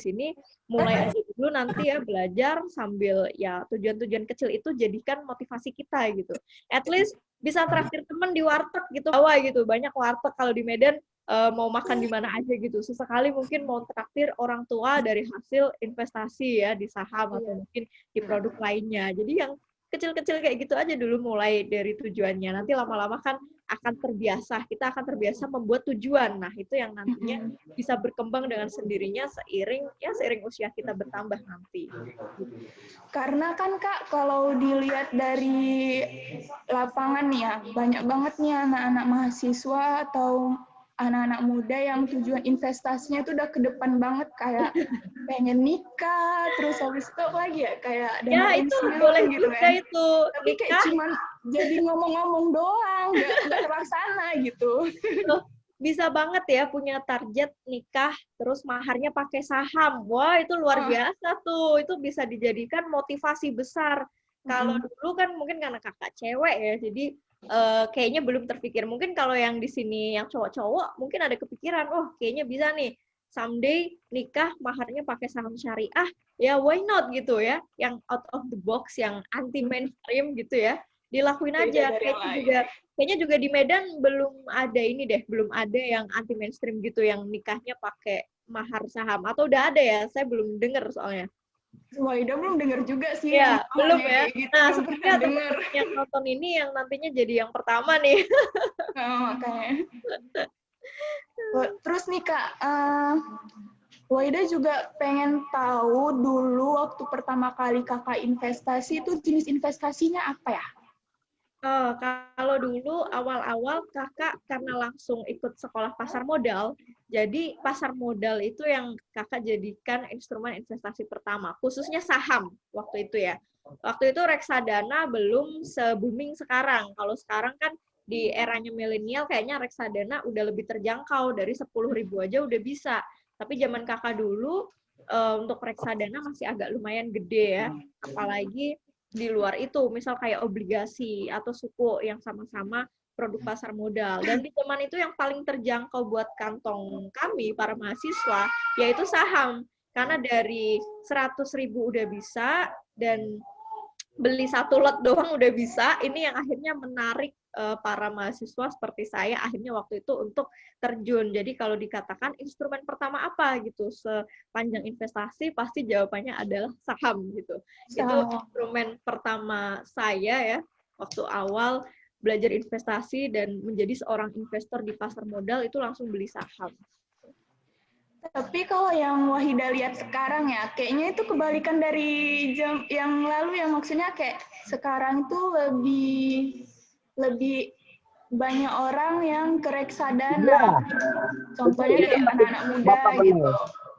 sini mulai aja dulu nanti ya belajar sambil ya tujuan-tujuan kecil itu jadikan motivasi kita gitu. At least bisa traktir temen di warteg gitu. Awal gitu, banyak warteg kalau di Medan mau makan di mana aja gitu. Sesekali mungkin mau traktir orang tua dari hasil investasi ya di saham atau mungkin di produk lainnya. Jadi yang kecil-kecil kayak gitu aja dulu mulai dari tujuannya. Nanti lama-lama kan akan terbiasa, kita akan terbiasa membuat tujuan. Nah, itu yang nantinya bisa berkembang dengan sendirinya seiring usia kita bertambah nanti. Karena kan Kak, kalau dilihat dari lapangan nih ya, banyak banget nih anak-anak mahasiswa atau anak-anak muda yang tujuan investasinya itu udah ke depan banget, kayak pengen nikah, terus habis itu apa lagi ya, kayak Ya, itu boleh gitu juga kan. Itu. Tapi nikah, kayak cuman jadi ngomong-ngomong doang, nggak terlaksana gitu. Bisa banget ya punya target nikah, terus maharnya pakai saham. Wah, itu luar biasa tuh. Itu bisa dijadikan motivasi besar. Kalau dulu kan mungkin karena kakak cewek ya, jadi kayaknya belum terpikir. Mungkin kalau yang di sini yang cowok-cowok, mungkin ada kepikiran, oh kayaknya bisa nih, someday nikah maharnya pakai saham syariah, ya why not gitu ya. Yang out of the box, yang anti mainstream gitu ya. Dilakuin aja. Kayaknya juga di Medan belum ada yang anti mainstream gitu yang nikahnya pakai mahar saham, atau udah ada ya? Saya belum dengar soalnya. Waida belum dengar juga sih. Ya, belum ya. Gitu. Nah, sebenarnya teman-teman yang nonton ini yang nantinya jadi yang pertama nih. Makanya. Terus nih Kak, Waida juga pengen tahu dulu waktu pertama kali Kakak investasi itu jenis investasinya apa ya? Kalau dulu awal-awal kakak karena langsung ikut sekolah pasar modal, jadi pasar modal itu yang kakak jadikan instrumen investasi pertama, khususnya saham waktu itu ya. Waktu itu reksadana belum se-booming sekarang. Kalau sekarang kan di eranya milenial kayaknya reksadana udah lebih terjangkau, dari 10.000 aja udah bisa. Tapi zaman kakak dulu untuk reksadana masih agak lumayan gede ya, apalagi di luar itu, misal kayak obligasi atau suku yang sama-sama produk pasar modal. Dan di zaman itu yang paling terjangkau buat kantong kami, para mahasiswa, yaitu saham. Karena dari 100.000 udah bisa, dan beli satu lot doang udah bisa. Ini yang akhirnya menarik para mahasiswa seperti saya akhirnya waktu itu untuk terjun. Jadi kalau dikatakan instrumen pertama apa gitu sepanjang investasi, pasti jawabannya adalah saham gitu. Itu instrumen pertama saya ya waktu awal belajar investasi dan menjadi seorang investor di pasar modal, itu langsung beli saham. Tapi kalau yang Wahida lihat sekarang ya, kayaknya itu kebalikan dari jam yang lalu, yang maksudnya kayak sekarang tuh lebih banyak orang yang ke reksadana. Contohnya kayak anak-anak muda gitu.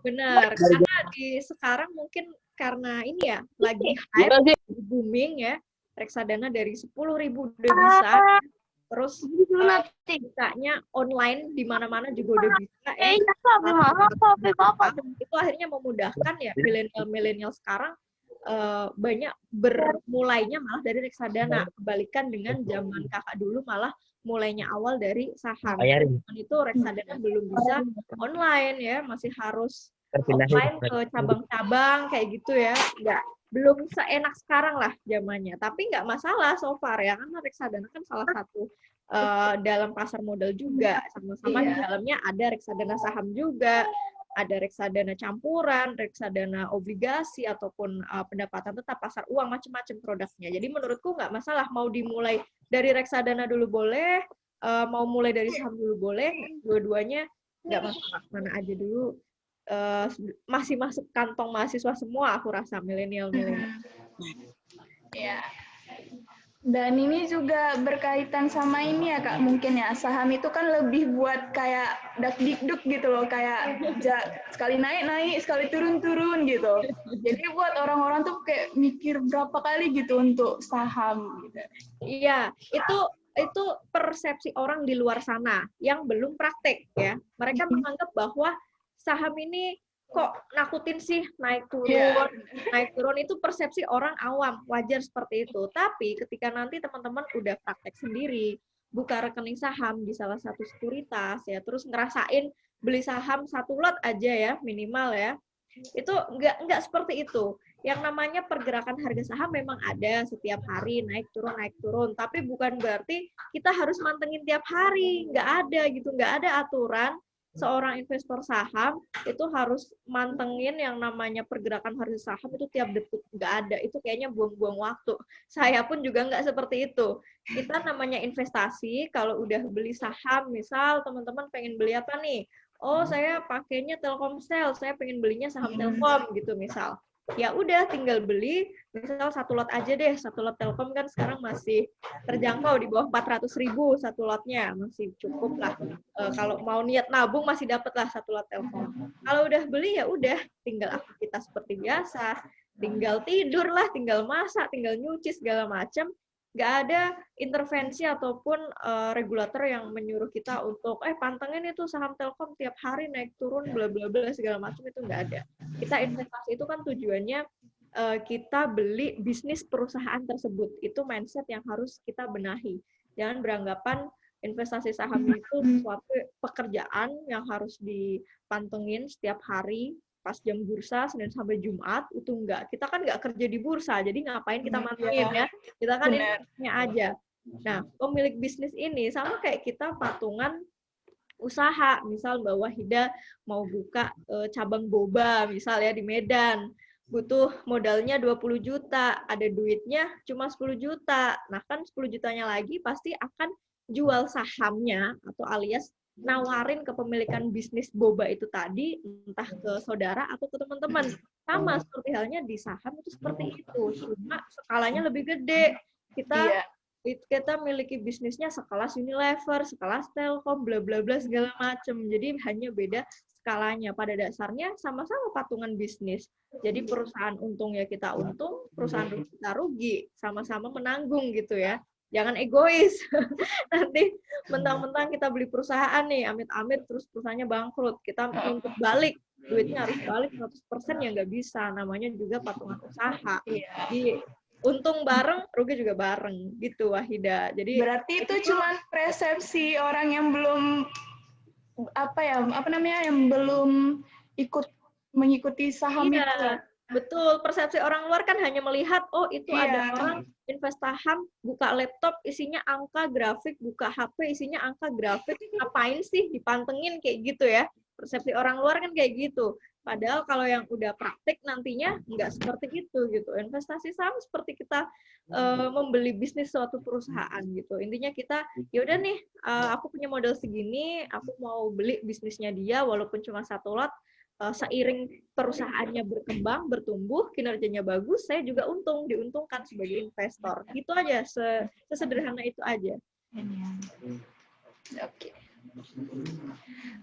Benar, karena di sekarang mungkin karena ini ya, lagi hype, booming ya, reksadana dari 10.000 udah bisa, terus bisanya online di mana-mana juga udah bisa ya. Itu akhirnya memudahkan ya milenial sekarang banyak bermulainya malah dari reksadana, kebalikan dengan zaman kakak dulu malah mulainya awal dari saham. Dan itu reksadana belum bisa online ya, masih harus offline ke cabang-cabang kayak gitu ya. Belum seenak sekarang lah zamannya. Tapi nggak masalah so far ya, karena reksadana kan salah satu dalam pasar modal juga. Sama-sama di dalamnya ada reksadana saham juga, ada reksadana campuran, reksadana obligasi, ataupun pendapatan tetap, pasar uang, macam-macam produknya. Jadi menurutku nggak masalah, mau dimulai dari reksadana dulu boleh, mau mulai dari saham dulu boleh, dua-duanya nggak masalah, mana aja dulu. Masih masuk kantong mahasiswa semua, aku rasa milenial. Ya. Dan ini juga berkaitan sama ini ya Kak, mungkin ya, saham itu kan lebih buat kayak dak-dikduk gitu loh, kayak sekali naik-naik, sekali turun-turun gitu. Jadi buat orang-orang tuh kayak mikir berapa kali gitu untuk saham gitu. Iya, itu persepsi orang di luar sana yang belum praktek ya. Mereka menganggap bahwa saham ini kok nakutin sih, naik turun itu persepsi orang awam, wajar seperti itu. Tapi ketika nanti teman-teman udah praktek sendiri, buka rekening saham di salah satu sekuritas ya, terus ngerasain beli saham satu lot aja ya minimal ya, Itu nggak seperti itu. Yang namanya pergerakan harga saham memang ada setiap hari, naik turun, tapi bukan berarti kita harus mantengin tiap hari. Nggak ada gitu, nggak ada aturan seorang investor saham itu harus mantengin yang namanya pergerakan harga saham itu tiap detik. Nggak ada, itu kayaknya buang-buang waktu. Saya pun juga nggak seperti itu. Kita namanya investasi, kalau udah beli saham, misal teman-teman pengen beli apa nih? Oh, saya pakainya Telkomsel, saya pengen belinya saham Telkom gitu misal. Ya udah tinggal beli, misal satu lot aja deh, satu lot Telkom kan sekarang masih terjangkau di bawah 400.000 satu lotnya, masih cukup lah. Kalau mau niat nabung masih dapat lah satu lot Telkom. Kalau udah beli ya udah, tinggal aktivitas seperti biasa, tinggal tidur lah, tinggal masak, tinggal nyuci segala macam. Nggak ada intervensi ataupun regulator yang menyuruh kita untuk pantengin itu saham Telkom tiap hari naik turun bla bla bla segala macam, itu nggak ada. Kita investasi itu kan tujuannya kita beli bisnis perusahaan tersebut. Itu mindset yang harus kita benahi. Jangan beranggapan investasi saham itu suatu pekerjaan yang harus dipantengin setiap hari pas jam bursa Senin sampai Jumat. Itu enggak. Kita kan enggak kerja di bursa, jadi ngapain kita mantengin ya? Kita kan investasinya aja. Nah, pemilik bisnis ini sama kayak kita patungan usaha. Misal Mbak Wahida mau buka cabang boba misal ya di Medan. Butuh modalnya 20 juta, ada duitnya cuma 10 juta. Nah, kan 10 jutanya lagi pasti akan jual sahamnya atau alias nawarin kepemilikan bisnis boba itu tadi, entah ke saudara atau ke teman-teman. Sama seperti halnya di saham itu seperti itu, cuma skalanya lebih gede. Kita miliki bisnisnya sekelas Unilever, sekelas Telkom, bla bla bla segala macam. Jadi hanya beda skalanya. Pada dasarnya sama-sama patungan bisnis. Jadi perusahaan untung ya kita untung, perusahaan rugi kita rugi, sama-sama menanggung gitu ya. Jangan egois. Nanti mentang-mentang kita beli perusahaan nih, amit-amit terus perusahaannya bangkrut. Kita nuntut balik, duitnya harus balik 100% ya nggak bisa. Namanya juga patungan usaha. Jadi untung bareng, rugi juga bareng gitu Wahida. Jadi berarti itu cuma persepsi orang yang belum yang belum mengikuti saham itu. Betul, persepsi orang luar kan hanya melihat, oh itu ada orang invest saham, buka laptop isinya angka grafik, buka HP isinya angka grafik, ngapain sih dipantengin kayak gitu ya. Persepsi orang luar kan kayak gitu. Padahal kalau yang udah praktik nantinya nggak seperti itu gitu. Investasi saham seperti kita membeli bisnis suatu perusahaan gitu. Intinya kita, yaudah nih, aku punya modal segini, aku mau beli bisnisnya dia walaupun cuma satu lot. Seiring perusahaannya berkembang, bertumbuh, kinerjanya bagus, saya juga diuntungkan sebagai investor. Gitu aja, sesederhana itu aja. Oke.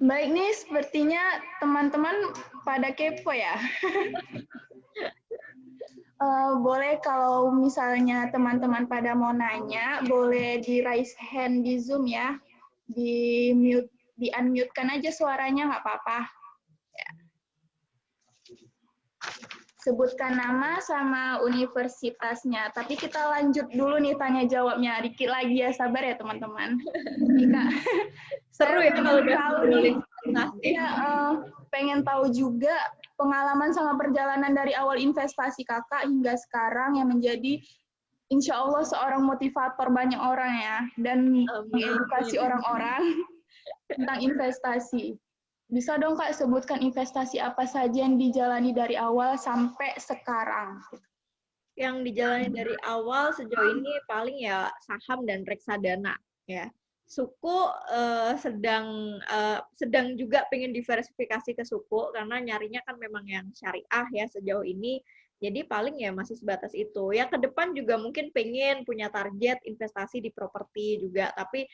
Baik nih, sepertinya teman-teman pada kepo ya. Boleh kalau misalnya teman-teman pada mau nanya, boleh di raise hand di Zoom ya. Di unmute-kan aja suaranya, nggak apa-apa. Sebutkan nama sama universitasnya. Tapi kita lanjut dulu nih tanya jawabnya. Dikit lagi ya, sabar ya teman-teman. Seru ya kalau udah pengen tahu juga pengalaman sama perjalanan dari awal investasi kakak hingga sekarang yang menjadi insya Allah seorang motivator banyak orang ya. Dan mengedukasi orang-orang tentang investasi. Bisa dong Kak sebutkan investasi apa saja yang dijalani dari awal sampai sekarang? Yang dijalani dari awal sejauh ini paling ya saham dan reksadana ya. Suku sedang juga pengen diversifikasi ke suku karena nyarinya kan memang yang syariah ya sejauh ini. Jadi paling ya masih sebatas itu. Ya ke depan juga mungkin pengen punya target investasi di properti juga, tapi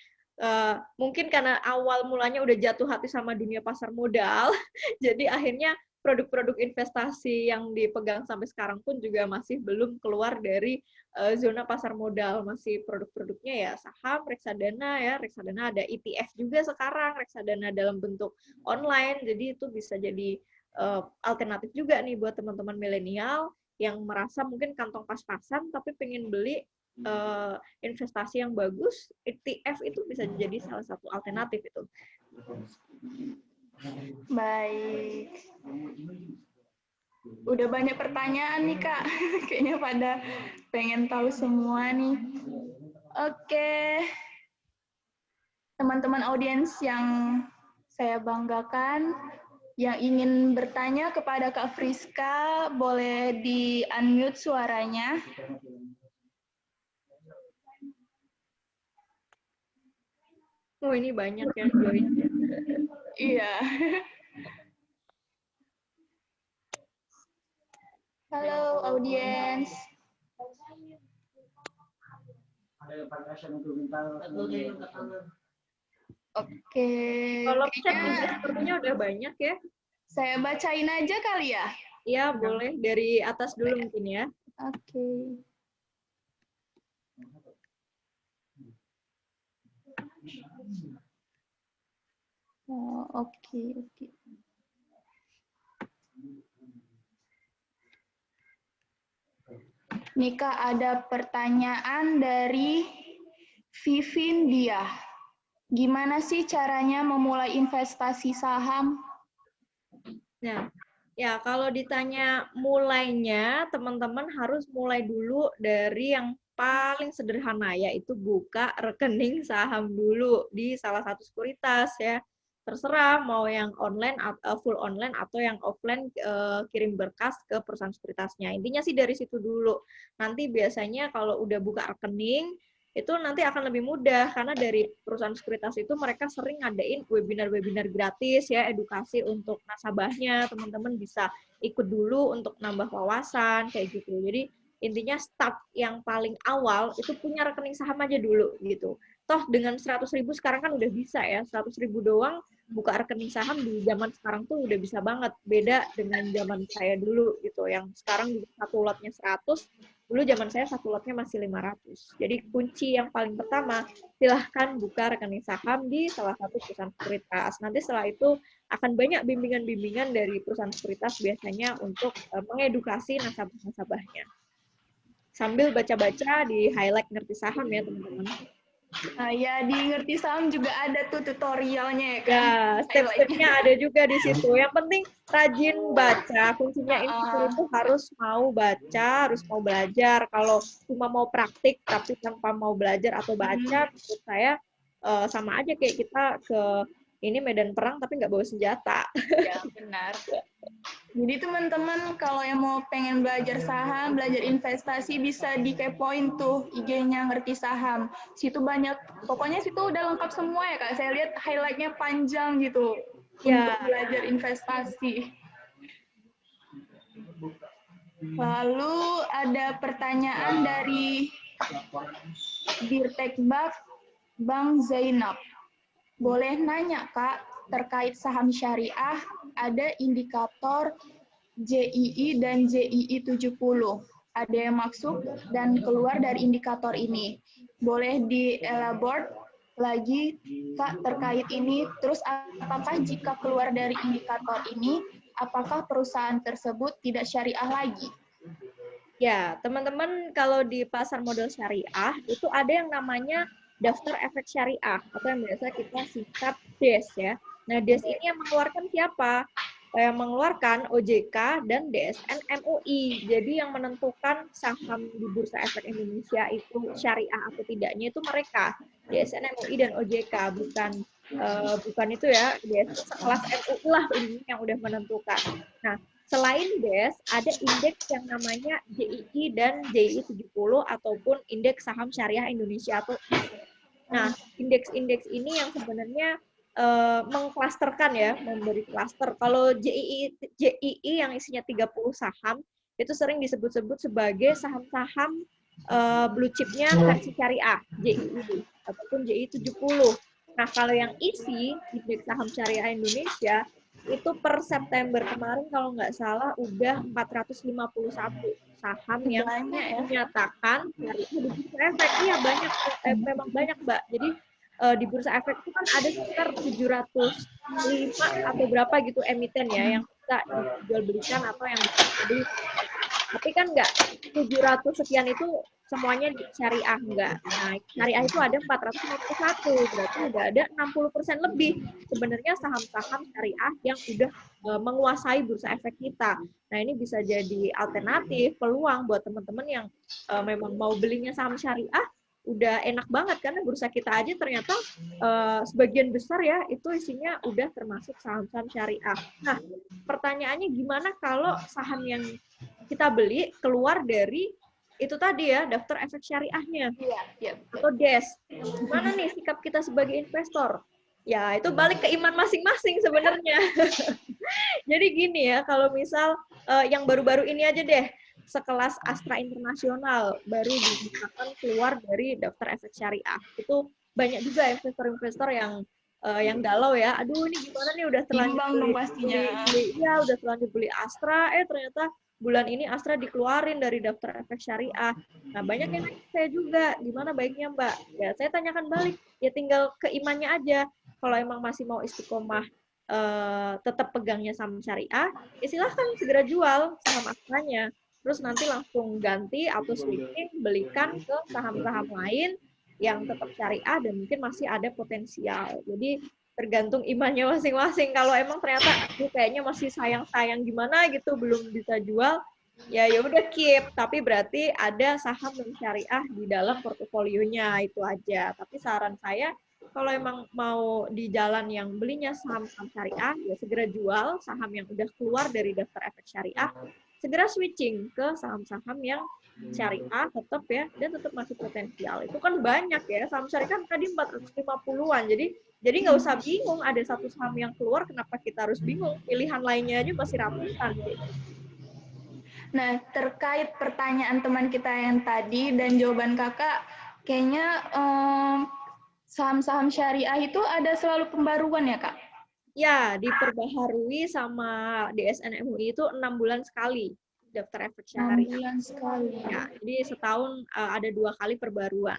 mungkin karena awal mulanya udah jatuh hati sama dunia pasar modal, jadi akhirnya produk-produk investasi yang dipegang sampai sekarang pun juga masih belum keluar dari zona pasar modal, masih produk-produknya ya saham, reksadana ada ETF juga sekarang, reksadana dalam bentuk online, jadi itu bisa jadi alternatif juga nih buat teman-teman milenial yang merasa mungkin kantong pas-pasan tapi pengen beli investasi yang bagus, ETF itu bisa jadi salah satu alternatif itu. Baik. Udah banyak pertanyaan nih Kak. Kayaknya pada pengen tahu semua nih. Oke, teman-teman audiens yang saya banggakan, yang ingin bertanya kepada Kak Friska, boleh di-unmute suaranya. Oh, ini banyak yang join. Iya. Halo audiens. Oke, Kalau chat juga kayaknya sepertinya udah banyak ya. saya bacain aja kali ya. Iya, boleh dari atas dulu mungkin ya. Oke. Oh, oke. Nika, ada pertanyaan dari Vivin Dia. Gimana sih caranya memulai investasi saham? Nah, ya kalau ditanya mulainya, teman-teman harus mulai dulu dari yang paling sederhana, yaitu buka rekening saham dulu di salah satu sekuritas ya. Terserah mau yang online, full online atau yang offline, kirim berkas ke perusahaan sekuritasnya. Intinya sih dari situ dulu. Nanti biasanya kalau udah buka rekening, itu nanti akan lebih mudah karena dari perusahaan sekuritas itu mereka sering ngadain webinar-webinar gratis ya, edukasi untuk nasabahnya, teman-teman bisa ikut dulu untuk nambah wawasan kayak gitu. Jadi intinya start yang paling awal itu punya rekening saham aja dulu gitu. Toh dengan 100.000 sekarang kan udah bisa ya, 100.000 doang buka rekening saham di zaman sekarang tuh udah bisa banget. Beda dengan zaman saya dulu gitu, yang sekarang satu lotnya 100, dulu zaman saya satu lotnya masih 500. Jadi kunci yang paling pertama, silahkan buka rekening saham di salah satu perusahaan sekuritas. Nanti setelah itu akan banyak bimbingan-bimbingan dari perusahaan sekuritas biasanya untuk mengedukasi nasabah-nasabahnya. Sambil baca-baca di highlight ngerti saham ya teman-teman. Nah, ya di ngerti saham juga ada tuh tutorialnya ya kan? Ya, step-stepnya ada juga di situ. Yang penting rajin baca. Kuncinya investor itu harus mau baca, harus mau belajar. Kalau cuma mau praktik tapi tanpa mau belajar atau baca, menurut saya sama aja kayak kita ke ini medan perang tapi nggak bawa senjata. Ya, benar. Jadi teman-teman kalau yang mau pengen belajar saham, belajar investasi bisa dikepoin tuh IG-nya ngerti saham. Situ banyak, pokoknya situ udah lengkap semua ya Kak. Saya lihat highlight-nya panjang gitu untuk belajar investasi. Lalu ada pertanyaan dari Dirtekbak Bang Zainab. Boleh nanya Kak, terkait saham syariah, ada indikator JII dan JII 70. Ada yang masuk dan keluar dari indikator ini. Boleh di-elaborate lagi Kak terkait ini? Terus apakah jika keluar dari indikator ini, apakah perusahaan tersebut tidak syariah lagi? Ya, teman-teman kalau di pasar modal syariah itu ada yang namanya daftar efek syariah atau yang biasa kita singkat DES ya. Nah, DES ini yang mengeluarkan siapa? Yang mengeluarkan OJK dan DSN MUI. Jadi yang menentukan saham di Bursa Efek Indonesia itu syariah atau tidaknya itu mereka, DSN MUI dan OJK, bukan itu ya, DSN sekelas MUI lah ini yang udah menentukan. Nah, selain DES, ada indeks yang namanya JII dan JII 70 ataupun indeks saham syariah Indonesia atau ISI. Nah, indeks-indeks ini yang sebenarnya mengklasterkan ya, memberi klaster. Kalau JII yang isinya 30 saham, itu sering disebut-sebut sebagai saham-saham blue chipnya versi syariah, JII ataupun JII 70. Nah, kalau yang ISI, indeks saham syariah Indonesia, itu per September kemarin kalau nggak salah udah 451 saham yang dinyatakan syariah di Bursa Efek. Iya banyak, memang banyak Mbak. Jadi di Bursa Efek itu kan ada sekitar 705 atau berapa gitu emiten ya yang bisa dijual belikan atau yang bisa dibeli. Tapi kan nggak 700 sekian itu semuanya di syariah, enggak. Nah, syariah itu ada 451, berarti udah ada 60% lebih sebenarnya saham-saham syariah yang udah menguasai bursa efek kita. Nah, ini bisa jadi alternatif, peluang buat teman-teman yang memang mau belinya saham syariah, udah enak banget karena bursa kita aja ternyata sebagian besar ya itu isinya udah termasuk saham-saham syariah. Nah, pertanyaannya gimana kalau saham yang kita beli keluar dari itu tadi ya, daftar efek syariahnya atau DES. Gimana nih sikap kita sebagai investor? Ya, itu balik ke iman masing-masing sebenarnya. Jadi gini ya, kalau misal yang baru-baru ini aja deh, sekelas Astra Internasional baru dinyatakan keluar dari daftar efek syariah. Itu banyak juga investor-investor yang galau ya. Aduh, ini gimana nih udah terlanjur udah terlanjur beli Astra, ternyata bulan ini Astra dikeluarin dari daftar efek syariah. Nah, banyak yang nanya saya juga, gimana baiknya Mbak? Ya, saya tanyakan balik, ya tinggal keimannya aja. Kalau emang masih mau istiqomah tetap pegangnya saham syariah, ya silahkan segera jual saham Astranya. Terus nanti langsung ganti atau switching, belikan ke saham-saham lain yang tetap syariah dan mungkin masih ada potensial. Jadi tergantung imannya masing-masing. Kalau emang ternyata kayaknya masih sayang-sayang gimana gitu belum bisa jual, ya udah keep. Tapi berarti ada saham yang syariah di dalam portofolionya, itu aja. Tapi saran saya kalau emang mau di jalan yang belinya saham-saham syariah, ya segera jual saham yang udah keluar dari daftar efek syariah, segera switching ke saham-saham yang syariah tetap ya, dan tetap masih potensial. Itu kan banyak ya, saham syariah kan tadi 450-an, jadi nggak usah bingung ada satu saham yang keluar, kenapa kita harus bingung? Pilihan lainnya aja masih ratusan. Nah, terkait pertanyaan teman kita yang tadi dan jawaban kakak, kayaknya saham-saham syariah itu ada selalu pembaruan ya, Kak? Ya, diperbaharui sama DSN MUI itu 6 bulan sekali daftar efek syariah. 6 bulan sekali. Ya, jadi setahun ada 2 kali perbaruan.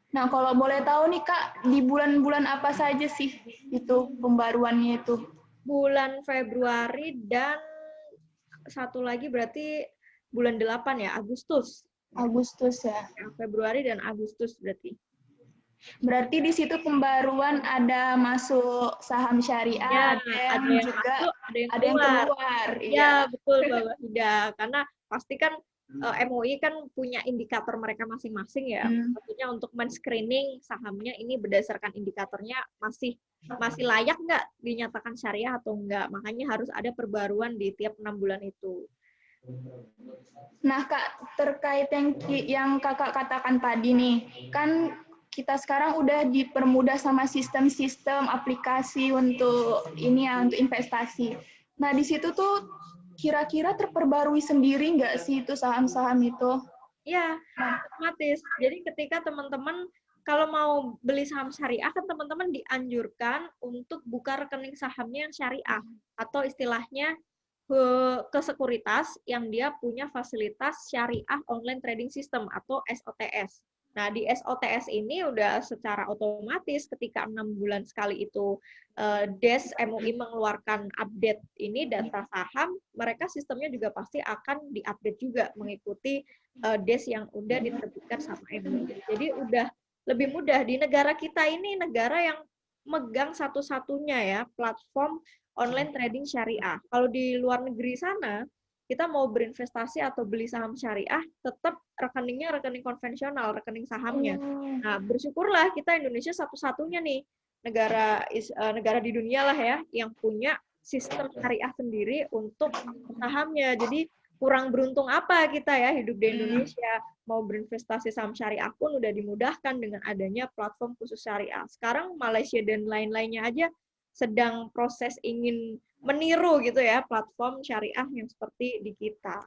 Nah, kalau boleh tahu nih Kak, di bulan-bulan apa saja sih itu pembaruannya itu? Bulan Februari dan satu lagi berarti bulan 8 ya, Agustus. Agustus ya. Februari dan Agustus berarti. Berarti di situ pembaruan ada masuk saham syariah, ya, ada yang juga masuk, ada yang keluar. Ya, betul Mbak Ida. Karena pasti kan MUI kan punya indikator mereka masing-masing ya. Maksudnya untuk men-screening sahamnya ini berdasarkan indikatornya masih layak nggak dinyatakan syariah atau enggak. Makanya harus ada perbaruan di tiap 6 bulan itu. Nah Kak, terkait yang kakak katakan tadi nih, kan kita sekarang udah dipermudah sama sistem-sistem aplikasi untuk ini ya, untuk investasi. Nah di situ tuh kira-kira terperbarui sendiri nggak sih itu saham-saham itu? Ya, otomatis. Jadi ketika teman-teman kalau mau beli saham syariah kan teman-teman dianjurkan untuk buka rekening sahamnya yang syariah atau istilahnya ke sekuritas yang dia punya fasilitas syariah online trading system atau SOTS. Nah, di SOTS ini udah secara otomatis ketika 6 bulan sekali itu DES MUI mengeluarkan update ini data saham, mereka sistemnya juga pasti akan diupdate juga mengikuti DES yang udah diterbitkan sama MUI. Jadi udah lebih mudah. Di negara kita ini negara yang megang satu-satunya ya platform online trading syariah. Kalau di luar negeri sana, kita mau berinvestasi atau beli saham syariah, tetap rekeningnya rekening konvensional, rekening sahamnya. Nah, bersyukurlah kita Indonesia satu-satunya nih negara di dunia lah ya yang punya sistem syariah sendiri untuk sahamnya. Jadi kurang beruntung apa kita ya hidup di Indonesia, mau berinvestasi saham syariah pun udah dimudahkan dengan adanya platform khusus syariah. Sekarang Malaysia dan lain-lainnya aja sedang proses ingin meniru gitu ya platform syariah yang seperti di kita.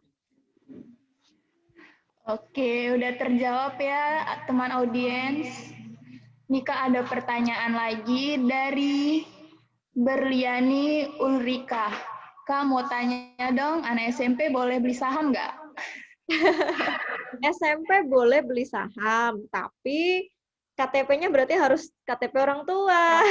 Oke, udah terjawab ya teman audiens. Nika ada pertanyaan lagi dari Berliani Ulrika. Kak mau tanya dong, anak SMP boleh beli saham nggak? SMP boleh beli saham, tapi KTP-nya berarti harus KTP orang tua.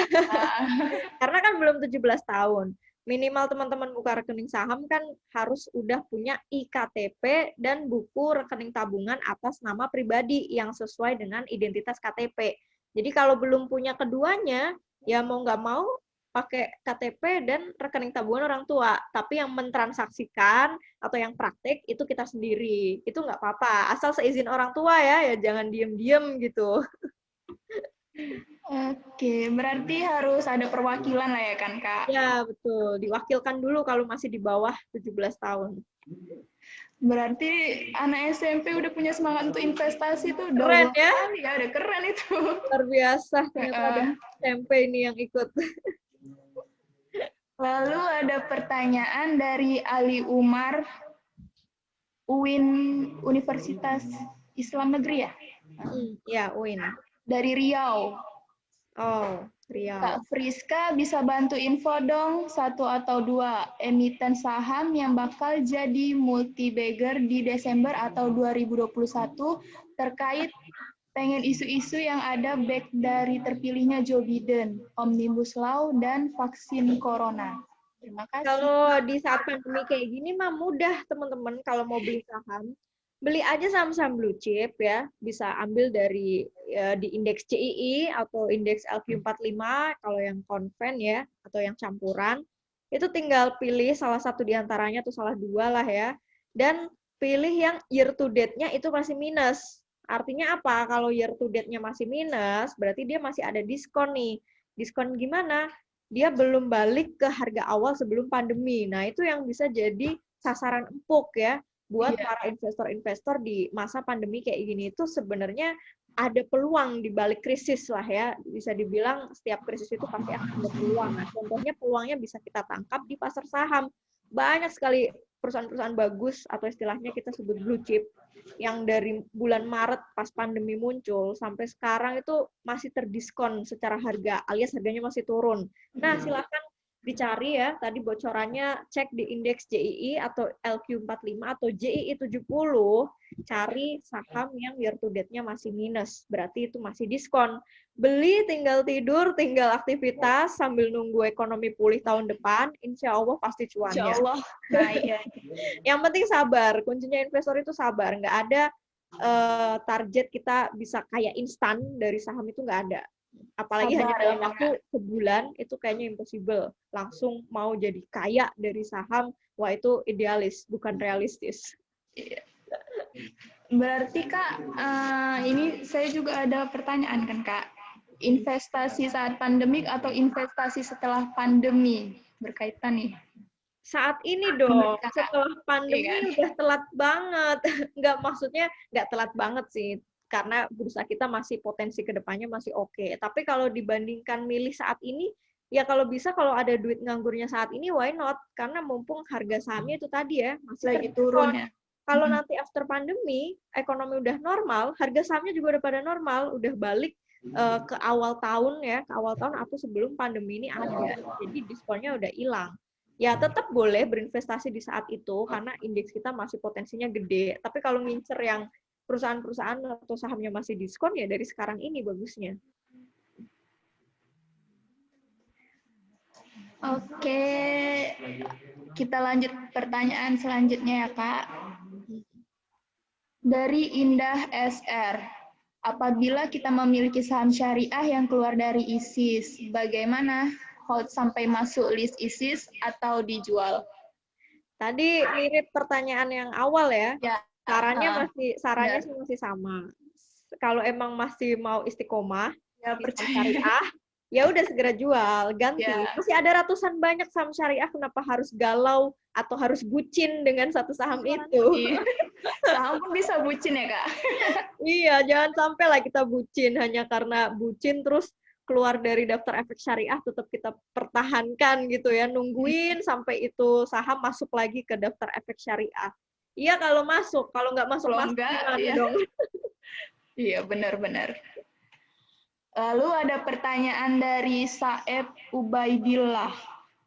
Karena kan belum 17 tahun. minimal teman-teman buka rekening saham kan harus udah punya IKTP dan buku rekening tabungan atas nama pribadi yang sesuai dengan identitas KTP. Jadi kalau belum punya keduanya, ya mau nggak mau pakai KTP dan rekening tabungan orang tua. Tapi yang mentransaksikan atau yang praktik itu kita sendiri. Itu nggak apa-apa, asal seizin orang tua ya jangan diem-diem gitu. Oke, berarti harus ada perwakilan lah ya kan, Kak? Ya, betul. Diwakilkan dulu kalau masih di bawah 17 tahun. Berarti anak SMP udah punya semangat untuk investasi tuh. Keren ya? Ya, udah keren itu. Luar biasa, ternyata ada SMP ini yang ikut. Lalu ada pertanyaan dari Ali Umar, UIN Universitas Islam Negeri ya? Ya, UIN. Dari Riau. Oh, Riau. Kak Friska bisa bantu info dong 1 atau 2 emiten saham yang bakal jadi multi-bagger di Desember atau 2021 terkait pengen isu-isu yang ada back dari terpilihnya Joe Biden, Omnibus Law, dan vaksin corona. Terima kasih. Kalau di saat pandemi kayak gini mah mudah teman-teman kalau mau beli saham. Beli aja saham-saham blue chip ya, bisa ambil dari di indeks CII atau indeks LQ45 kalau yang konven ya, atau yang campuran. Itu tinggal pilih salah satu di antaranya atau salah dua lah ya. Dan pilih yang year to date-nya itu masih minus. Artinya apa? Kalau year to date-nya masih minus, berarti dia masih ada diskon nih. Diskon gimana? Dia belum balik ke harga awal sebelum pandemi. Nah, itu yang bisa jadi sasaran empuk ya buat para investor-investor di masa pandemi kayak gini. Itu sebenarnya ada peluang di balik krisis lah ya. Bisa dibilang setiap krisis itu pasti akan ada peluang. Nah, contohnya peluangnya bisa kita tangkap di pasar saham. Banyak sekali perusahaan-perusahaan bagus atau istilahnya kita sebut blue chip yang dari bulan Maret pas pandemi muncul sampai sekarang itu masih terdiskon secara harga alias harganya masih turun. Nah, silakan dicari ya, tadi bocorannya cek di indeks JII atau LQ45 atau JII 70, cari saham yang year to date-nya masih minus, berarti itu masih diskon. Beli tinggal tidur, tinggal aktivitas sambil nunggu ekonomi pulih tahun depan, insya Allah pasti cuannya. Insya Allah. Nah, iya. Yang penting sabar, kuncinya investor itu sabar, nggak ada target kita bisa kaya instan dari saham itu nggak ada. Apalagi hanya dalam waktu sebulan, itu kayaknya impossible. Langsung mau jadi kaya dari saham, wah itu idealis, bukan realistis. Berarti Kak, ini saya juga ada pertanyaan kan Kak. Investasi saat pandemik atau investasi setelah pandemi? Berkaitan nih. Saat ini dong, setelah pandemi udah telat banget. Maksudnya nggak telat banget sih. Karena bursa kita masih potensi kedepannya masih oke. Tapi kalau dibandingkan milih saat ini, ya kalau bisa kalau ada duit nganggurnya saat ini, why not? Karena mumpung harga sahamnya itu tadi ya, masih lagi turun ya. Kalau nanti after pandemi, ekonomi udah normal, harga sahamnya juga udah pada normal, udah balik ke awal tahun ya, ke awal tahun atau sebelum pandemi ini ada. Jadi diskonnya udah hilang. Ya tetap boleh berinvestasi di saat itu, karena indeks kita masih potensinya gede. Tapi kalau ngincer yang perusahaan-perusahaan atau sahamnya masih diskon, ya dari sekarang ini bagusnya. Oke, kita lanjut pertanyaan selanjutnya ya Kak. Dari Indah SR, apabila kita memiliki saham syariah yang keluar dari ISIS, bagaimana hold sampai masuk list ISIS atau dijual? Tadi mirip pertanyaan yang awal ya. Sarannya masih sama. Kalau emang masih mau istiqomah ya, syariah, ya udah segera jual, ganti. Masih ada ratusan banyak saham syariah, kenapa harus galau atau harus bucin dengan satu saham itu? Saham pun bisa bucin ya Kak? Iya, jangan sampai lah kita bucin hanya karena bucin terus keluar dari daftar efek syariah, tetap kita pertahankan gitu ya, nungguin sampai itu saham masuk lagi ke daftar efek syariah. Iya kalau masuk, kalau nggak masuk iya. dong. Iya benar-benar. Lalu ada pertanyaan dari Saeb Ubaidillah.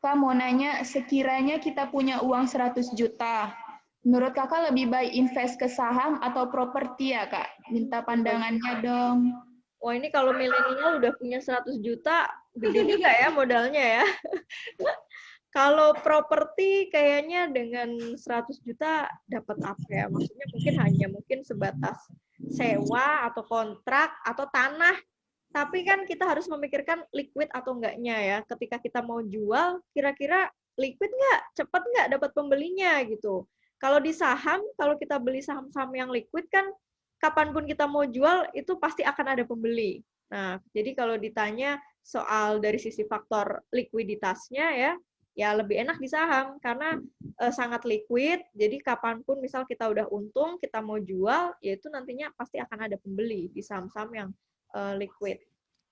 Kak mau nanya, sekiranya kita punya uang 100 juta, menurut Kakak lebih baik invest ke saham atau properti ya Kak? Minta pandangannya dong. Wah ini kalau milenial udah punya 100 juta, gede juga ya modalnya ya. Kalau properti kayaknya dengan 100 juta dapat apa ya? Maksudnya mungkin sebatas sewa atau kontrak atau tanah. Tapi kan kita harus memikirkan liquid atau enggaknya ya. Ketika kita mau jual, kira-kira liquid nggak? Cepat nggak dapat pembelinya gitu. Kalau di saham, kalau kita beli saham-saham yang liquid kan, kapanpun kita mau jual, itu pasti akan ada pembeli. Nah, jadi kalau ditanya soal dari sisi faktor likuiditasnya ya lebih enak di saham karena sangat liquid. Jadi kapanpun misal kita udah untung, kita mau jual, yaitu nantinya pasti akan ada pembeli di saham-saham yang liquid.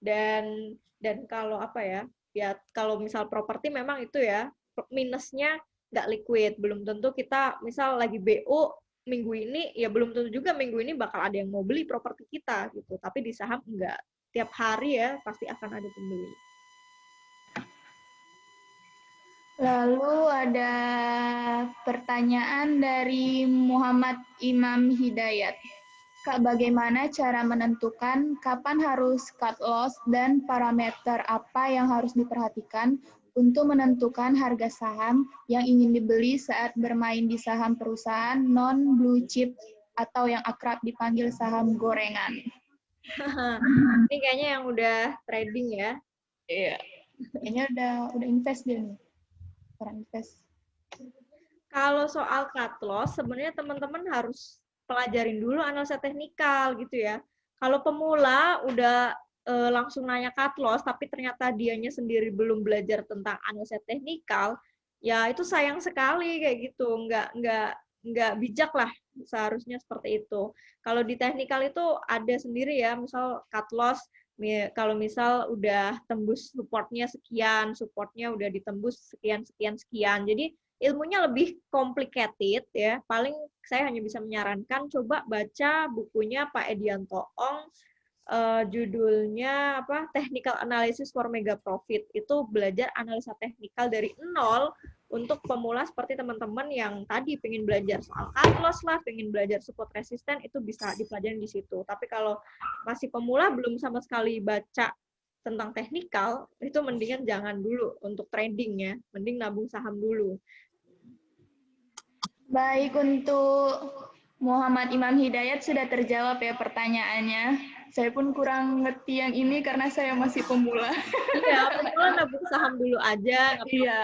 Dan kalau apa ya? Ya kalau misal properti memang itu ya minusnya nggak liquid. Belum tentu kita misal lagi BO minggu ini, ya belum tentu juga minggu ini bakal ada yang mau beli properti kita gitu. Tapi di saham enggak. Tiap hari ya pasti akan ada pembeli. Lalu ada pertanyaan dari Muhammad Imam Hidayat. Kak, bagaimana cara menentukan kapan harus cut loss dan parameter apa yang harus diperhatikan untuk menentukan harga saham yang ingin dibeli saat bermain di saham perusahaan non-blue chip atau yang akrab dipanggil saham gorengan? Ini kayaknya yang udah trading ya. Iya. Kayaknya udah invest dia nih. Orang invest. Kalau soal cut loss, sebenarnya teman-teman harus pelajarin dulu analisa teknikal gitu ya. Kalau pemula udah langsung nanya cut loss, tapi ternyata dianya sendiri belum belajar tentang analisa teknikal, ya itu sayang sekali kayak gitu. Nggak bijak lah seharusnya seperti itu. Kalau di teknikal itu ada sendiri ya, misal cut loss, kalau misal udah tembus supportnya sekian, supportnya udah ditembus sekian. Jadi ilmunya lebih complicated ya. Paling saya hanya bisa menyarankan coba baca bukunya Pak Edianto Ong, judulnya apa? Technical Analysis for Mega Profit. Itu belajar analisa teknikal dari nol untuk pemula seperti teman-teman yang tadi pengen belajar soal cut loss lah, pengen belajar support resisten, itu bisa dipelajari di situ. Tapi kalau masih pemula belum sama sekali baca tentang teknikal, itu mendingan jangan dulu untuk trading ya, mending nabung saham dulu. Baik, untuk Muhammad Imam Hidayat sudah terjawab ya pertanyaannya. Saya pun kurang ngerti yang ini karena saya masih pemula. Iya, pemula nabung saham dulu aja. Iya.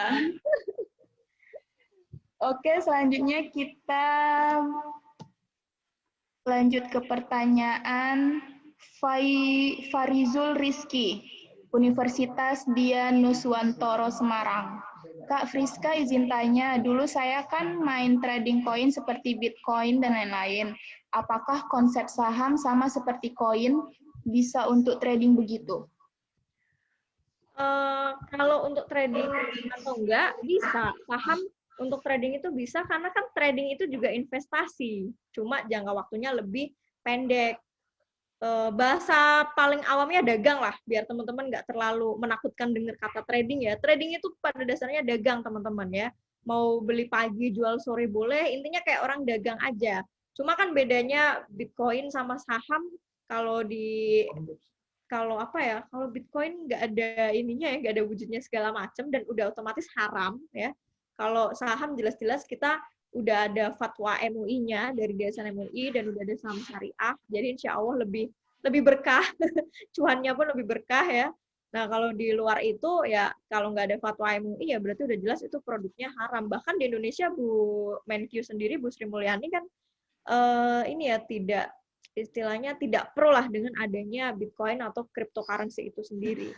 Oke, selanjutnya kita lanjut ke pertanyaan Farizul Rizky, Universitas Dian Nuswantoro Semarang. Kak Friska, izin tanya, dulu saya kan main trading koin seperti Bitcoin dan lain-lain. Apakah konsep saham sama seperti koin bisa untuk trading begitu? Kalau untuk trading atau enggak, bisa. Saham untuk trading itu bisa karena kan trading itu juga investasi. Cuma jangka waktunya lebih pendek. Bahasa paling awamnya dagang lah, biar teman-teman nggak terlalu menakutkan dengar kata trading ya. Trading itu pada dasarnya dagang teman-teman ya. Mau beli pagi, jual sore boleh, intinya kayak orang dagang aja. Cuma kan bedanya Bitcoin sama saham, kalau apa ya, kalau Bitcoin nggak ada ininya ya, nggak ada wujudnya segala macam dan udah otomatis haram ya. Kalau saham jelas-jelas kita udah ada fatwa MUI-nya dari Yayasan MUI dan udah ada saham syariah, jadi insya Allah lebih berkah, cuannya pun lebih berkah ya. Nah kalau di luar itu ya kalau nggak ada fatwa MUI ya berarti udah jelas itu produknya haram. Bahkan di Indonesia Bu Menkyu sendiri, Bu Sri Mulyani kan ini ya istilahnya tidak pro lah dengan adanya Bitcoin atau cryptocurrency itu sendiri.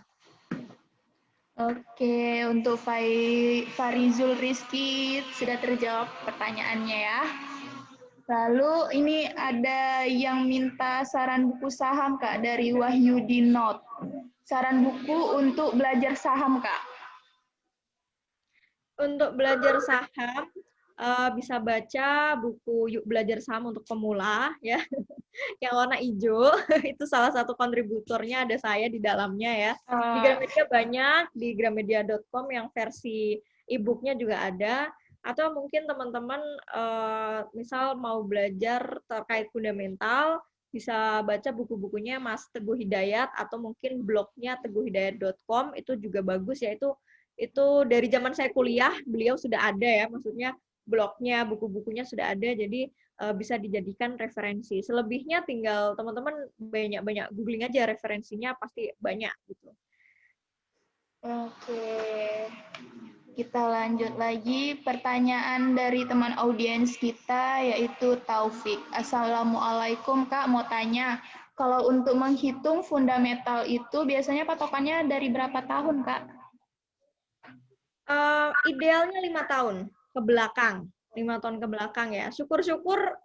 Oke, untuk Farizul Rizky sudah terjawab pertanyaannya ya. Lalu ini ada yang minta saran buku saham Kak dari Wahyudi Not. Saran buku untuk belajar saham Kak. Untuk belajar saham bisa baca buku Yuk Belajar Saham untuk Pemula ya. Yang warna hijau, itu salah satu kontributornya ada saya di dalamnya ya. Di Gramedia banyak, di gramedia.com yang versi e-booknya juga ada. Atau mungkin teman-teman misal mau belajar terkait fundamental, bisa baca buku-bukunya Mas Teguh Hidayat atau mungkin blognya teguhhidayat.com, itu juga bagus ya, itu itu dari zaman saya kuliah, beliau sudah ada ya, maksudnya blognya, buku-bukunya sudah ada, jadi bisa dijadikan referensi. Selebihnya tinggal teman-teman banyak-banyak googling aja, referensinya pasti banyak gitu. Oke. Kita lanjut lagi pertanyaan dari teman audiens kita yaitu Taufik. Assalamualaikum Kak, mau tanya, kalau untuk menghitung fundamental itu biasanya patokannya dari berapa tahun Kak? Idealnya 5 tahun ke belakang. 5 tahun ke belakang ya. Syukur-syukur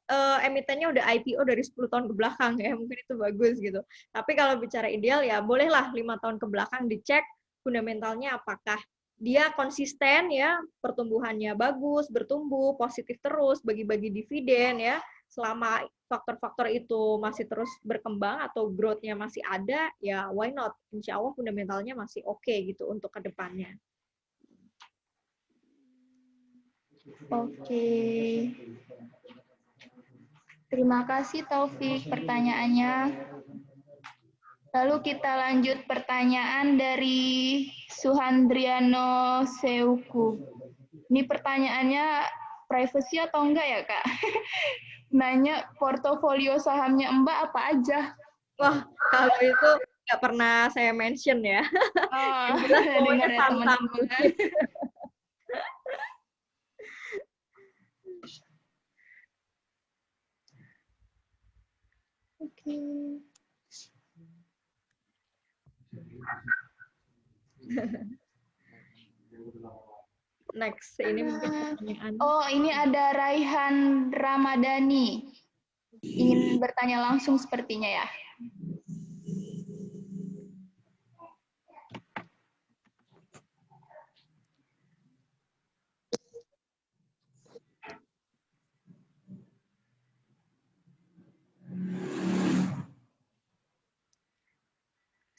emitennya udah IPO dari 10 tahun ke belakang ya. Mungkin itu bagus gitu. Tapi kalau bicara ideal ya bolehlah 5 tahun ke belakang dicek fundamentalnya apakah dia konsisten ya, pertumbuhannya bagus, bertumbuh, positif terus, bagi-bagi dividen ya. Selama faktor-faktor itu masih terus berkembang atau growth-nya masih ada, ya why not? Insya Allah fundamentalnya masih oke gitu untuk ke depannya. Oke. Terima kasih Taufik pertanyaannya. Lalu kita lanjut pertanyaan dari Suhandriano Seuku. Ini pertanyaannya privacy atau enggak ya Kak? Nanya portofolio sahamnya Mbak apa aja? Wah, kalau itu nggak pernah saya mention ya. Oh, Jelas pokoknya dengar ya teman-teman. Oke. Next, ini mungkin pertanyaan. Oh, ini ada Raihan Ramadhani. Ingin bertanya langsung sepertinya ya.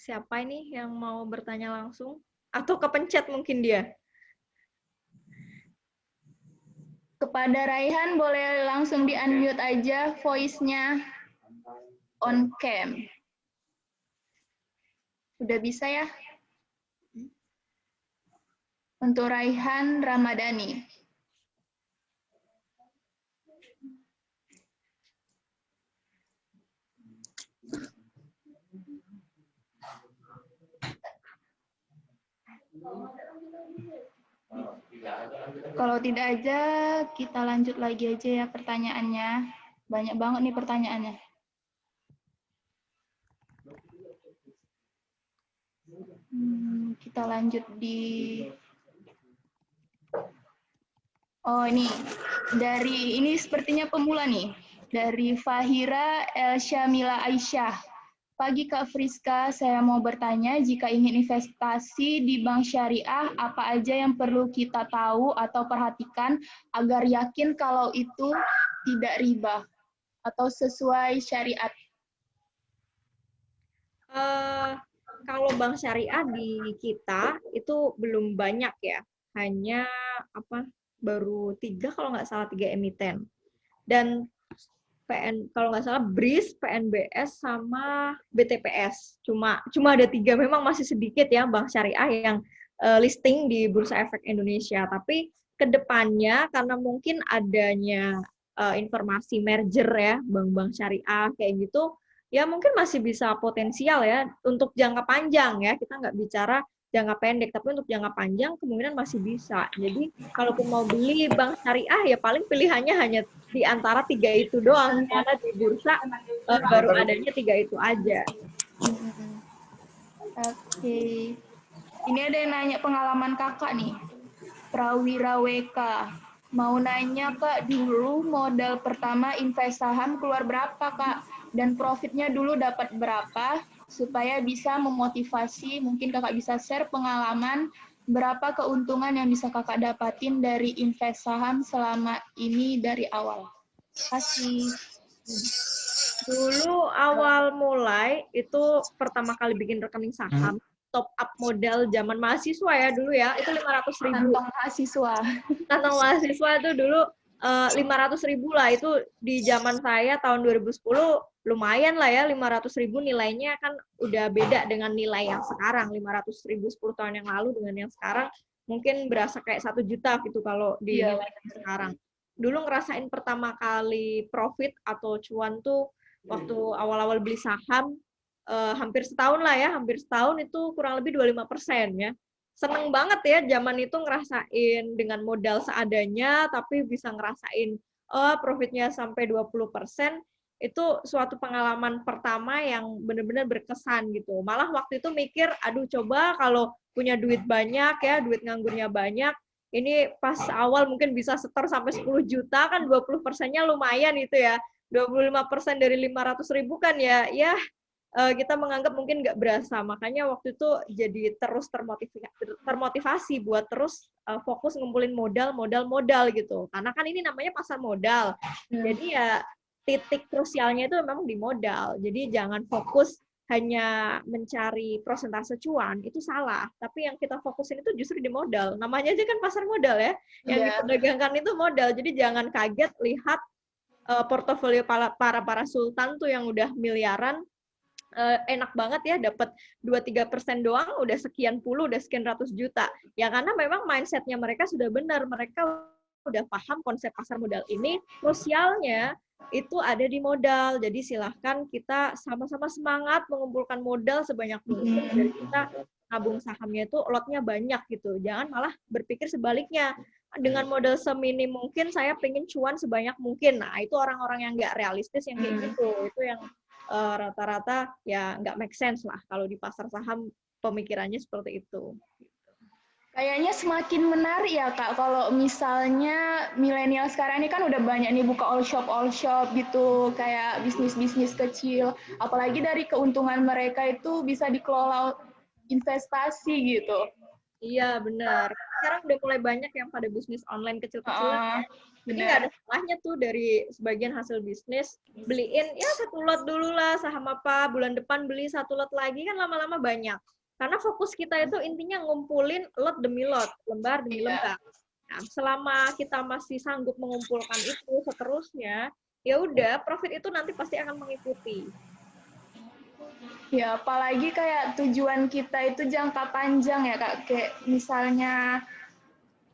Siapa ini yang mau bertanya langsung? Atau kepencet mungkin dia? Kepada Raihan boleh langsung di-unmute aja voice-nya on cam. Udah bisa ya? Untuk Raihan Ramadhani. Kalau tidak aja, kita lanjut lagi aja ya pertanyaannya. Banyak banget nih pertanyaannya. Kita lanjut di... Oh ini, ini sepertinya pemula nih. Dari Fahira Elsyamila Aisyah. Pagi Kak Friska, saya mau bertanya jika ingin investasi di bank syariah, apa aja yang perlu kita tahu atau perhatikan agar yakin kalau itu tidak riba atau sesuai syariat? Kalau bank syariah di kita itu belum banyak ya, hanya baru 3 kalau nggak salah 3 emiten. Dan kalau nggak salah BRIS, PNBS sama BTPS. Cuma ada 3, memang masih sedikit ya bank syariah yang listing di Bursa Efek Indonesia. Tapi kedepannya karena mungkin adanya informasi merger ya bank-bank syariah kayak gitu, ya mungkin masih bisa potensial ya untuk jangka panjang ya. Kita nggak bicara jangka pendek, tapi untuk jangka panjang kemungkinan masih bisa. Jadi kalaupun mau beli bank syariah ya paling pilihannya hanya di antara 3 itu doang, karena di bursa baru adanya 3 itu aja. Oke. Ini ada yang nanya pengalaman kakak nih. Prawira WK. Mau nanya Kak, dulu modal pertama invest saham keluar berapa Kak? Dan profitnya dulu dapat berapa? Supaya bisa memotivasi, mungkin kakak bisa share pengalaman berapa keuntungan yang bisa kakak dapatin dari invest saham selama ini dari awal. Terima kasih. Dulu awal mulai itu pertama kali bikin rekening saham, top up modal zaman mahasiswa ya dulu ya, itu 500.000. Kantong mahasiswa. Kantong mahasiswa itu dulu 500.000 lah, itu di zaman saya tahun 2010 lumayan lah ya, 500.000 nilainya kan udah beda dengan nilai yang sekarang. 500.000 10 tahun yang lalu dengan yang sekarang mungkin berasa kayak 1 juta gitu kalau di Iya. sekarang. Dulu ngerasain pertama kali profit atau cuan tuh waktu awal-awal beli saham, hampir setahun lah ya, hampir setahun itu kurang lebih 25% ya. Seneng banget ya zaman itu ngerasain dengan modal seadanya, tapi bisa ngerasain profitnya sampai 20%, itu suatu pengalaman pertama yang benar-benar berkesan gitu. Malah waktu itu mikir, aduh coba kalau punya duit banyak ya, duit nganggurnya banyak, ini pas awal mungkin bisa setor sampai 10 juta, kan 20%-nya lumayan itu ya. 25% dari 500.000 kan ya, kita menganggap mungkin nggak berasa. Makanya waktu itu jadi terus termotivasi buat terus fokus ngumpulin modal gitu. Karena kan ini namanya pasar modal. Jadi ya titik krusialnya itu memang di modal. Jadi jangan fokus hanya mencari persentase cuan, itu salah. Tapi yang kita fokusin itu justru di modal. Namanya aja kan pasar modal ya. Yang diperdagangkan itu modal. Jadi jangan kaget lihat portofolio para sultan tuh yang udah miliaran, enak banget ya dapat 2-3% doang udah sekian puluh, udah sekian ratus juta. Ya karena memang mindsetnya mereka sudah benar, mereka udah paham konsep pasar modal ini, krusialnya itu ada di modal. Jadi silahkan kita sama-sama semangat mengumpulkan modal sebanyak mungkin, dari kita nabung sahamnya itu lotnya banyak gitu. Jangan malah berpikir sebaliknya. Dengan modal seminim mungkin saya pengen cuan sebanyak mungkin. Nah, itu orang-orang yang nggak realistis yang kayak gitu. Itu yang rata-rata ya nggak make sense lah kalau di pasar saham pemikirannya seperti itu. Kayaknya semakin menarik ya Kak, kalau misalnya milenial sekarang ini kan udah banyak nih buka all shop gitu, kayak bisnis-bisnis kecil, apalagi dari keuntungan mereka itu bisa dikelola investasi gitu. Iya, benar. Sekarang udah mulai banyak yang pada bisnis online kecil-kecilan. Jadi nggak ada salahnya tuh dari sebagian hasil bisnis, beliin ya 1 lot dulu lah saham apa, bulan depan beli 1 lot lagi, kan lama-lama banyak. Karena fokus kita itu intinya ngumpulin lot demi lot, lembar demi lembar. Nah, selama kita masih sanggup mengumpulkan itu seterusnya, ya udah profit itu nanti pasti akan mengikuti. Ya, apalagi kayak tujuan kita itu jangka panjang ya Kak, kayak misalnya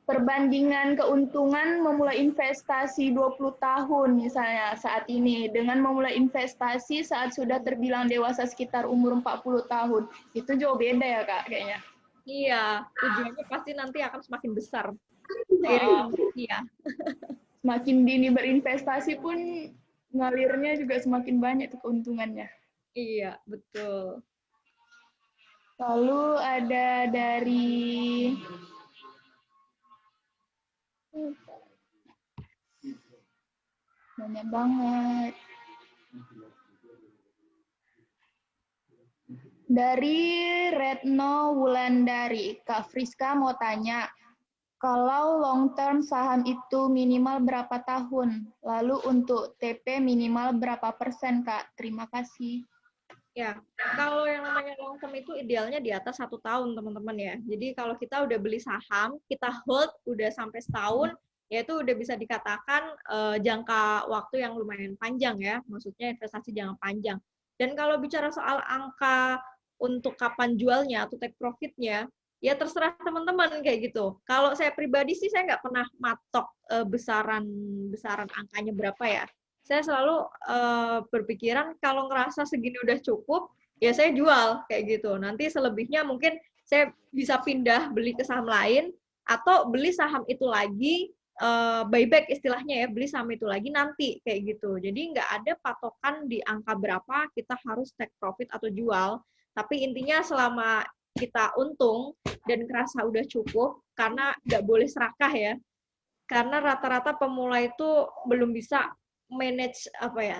perbandingan keuntungan memulai investasi 20 tahun misalnya saat ini dengan memulai investasi saat sudah terbilang dewasa sekitar umur 40 tahun. Itu jauh beda ya Kak kayaknya. Iya, tujuannya pasti nanti akan semakin besar. Iya. Semakin dini berinvestasi pun ngalirnya juga semakin banyak tuh keuntungannya. Iya, betul. Lalu ada dari banyak banget. Dari Retno Wulandari, Kak Friska mau tanya, kalau long term saham itu minimal berapa tahun? Lalu untuk TP minimal berapa persen, Kak? Terima kasih. Ya, kalau yang namanya long term itu idealnya di atas 1 tahun, teman-teman ya. Jadi kalau kita udah beli saham, kita hold udah sampai setahun, ya itu udah bisa dikatakan jangka waktu yang lumayan panjang ya. Maksudnya investasi jangka panjang. Dan kalau bicara soal angka untuk kapan jualnya atau take profitnya, ya terserah teman-teman kayak gitu. Kalau saya pribadi sih saya nggak pernah matok besaran angkanya berapa ya. Saya selalu berpikiran kalau ngerasa segini udah cukup, ya saya jual kayak gitu. Nanti selebihnya mungkin saya bisa pindah beli ke saham lain atau beli saham itu lagi, buyback istilahnya ya, beli saham itu lagi nanti kayak gitu. Jadi nggak ada patokan di angka berapa kita harus take profit atau jual. Tapi intinya selama kita untung dan kerasa udah cukup, karena nggak boleh serakah ya. Karena rata-rata pemula itu belum bisa manage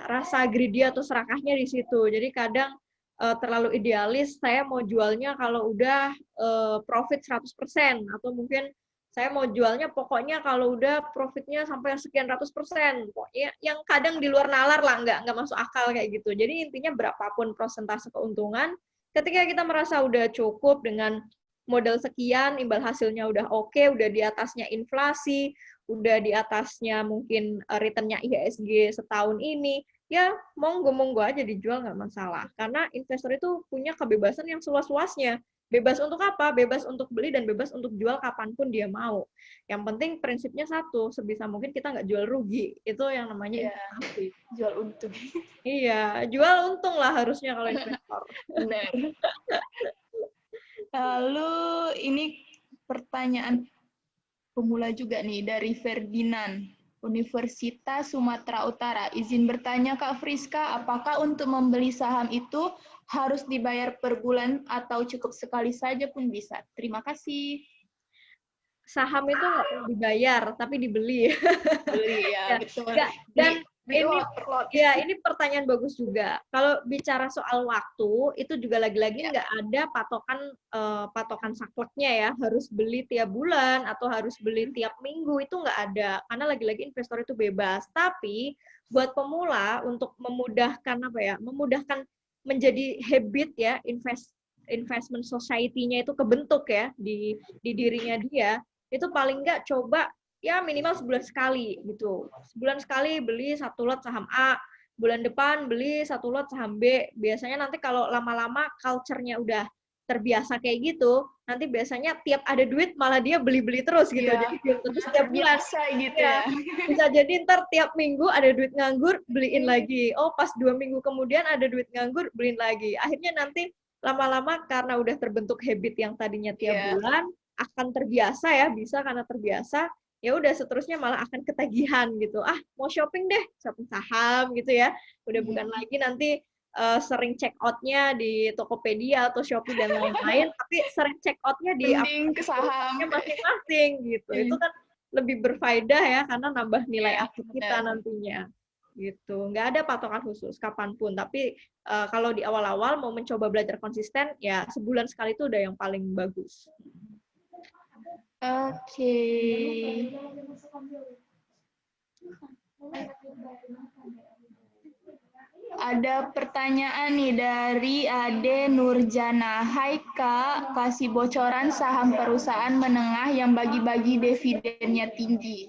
rasa greedy atau serakahnya di situ. Jadi kadang terlalu idealis, saya mau jualnya kalau udah profit 100%, atau mungkin saya mau jualnya pokoknya kalau udah profitnya sampai sekian ratus persen. Pokoknya yang kadang di luar nalar lah, nggak masuk akal kayak gitu. Jadi intinya berapapun persentase keuntungan, ketika kita merasa udah cukup dengan modal sekian, imbal hasilnya udah oke, udah di atasnya inflasi, udah di atasnya mungkin return-nya IHSG setahun ini, ya monggo aja dijual, nggak masalah. Karena investor itu punya kebebasan yang seluas-luasnya. Bebas untuk apa? Bebas untuk beli dan bebas untuk jual kapanpun dia mau. Yang penting prinsipnya satu, sebisa mungkin kita nggak jual rugi. Itu yang namanya investasi. Jual untung. Iya, jual untung lah harusnya kalau investor. Benar. Lalu ini pertanyaan pemula juga nih dari Ferdinand, Universitas Sumatera Utara. Izin bertanya Kak Friska, apakah untuk membeli saham itu harus dibayar per bulan atau cukup sekali saja pun bisa? Terima kasih. Saham itu nggak perlu dibayar, tapi dibeli. Beli ya, betul. Dan ini pertanyaan bagus juga. Kalau bicara soal waktu, itu juga lagi-lagi nggak ada patokan sakleknya ya. Harus beli tiap bulan atau harus beli tiap minggu, itu nggak ada. Karena lagi-lagi investor itu bebas. Tapi buat pemula untuk memudahkan memudahkan menjadi habit ya, investment society-nya itu kebentuk ya di dirinya dia. Itu paling nggak coba ya minimal sebulan sekali gitu. Sebulan sekali beli 1 lot saham A, bulan depan beli 1 lot saham B. Biasanya nanti kalau lama-lama culture-nya udah terbiasa kayak gitu, nanti biasanya tiap ada duit malah dia beli-beli terus gitu. Ya, jadi terus tiap bulan gitu ya. Bisa jadi ntar tiap minggu ada duit nganggur, beliin lagi. Oh, pas 2 minggu kemudian ada duit nganggur, beliin lagi. Akhirnya nanti lama-lama karena udah terbentuk habit yang tadinya tiap bulan, akan terbiasa ya, bisa karena terbiasa, ya udah seterusnya malah akan ketagihan gitu. Ah, mau shopping deh, shopping saham gitu ya. Udah bukan lagi nanti sering check out-nya di Tokopedia atau Shopee dan lain-lain, tapi sering check out-nya di ke saham masing-masing gitu. Itu kan lebih berfaedah ya karena nambah nilai aktif kita nantinya. Gitu. Nggak ada patokan khusus kapanpun. Tapi kalau di awal-awal mau mencoba belajar konsisten, ya sebulan sekali itu udah yang paling bagus. Oke. Ada pertanyaan nih dari Ade Nurjana. Hai Kak, kasih bocoran saham perusahaan menengah yang bagi-bagi dividennya tinggi.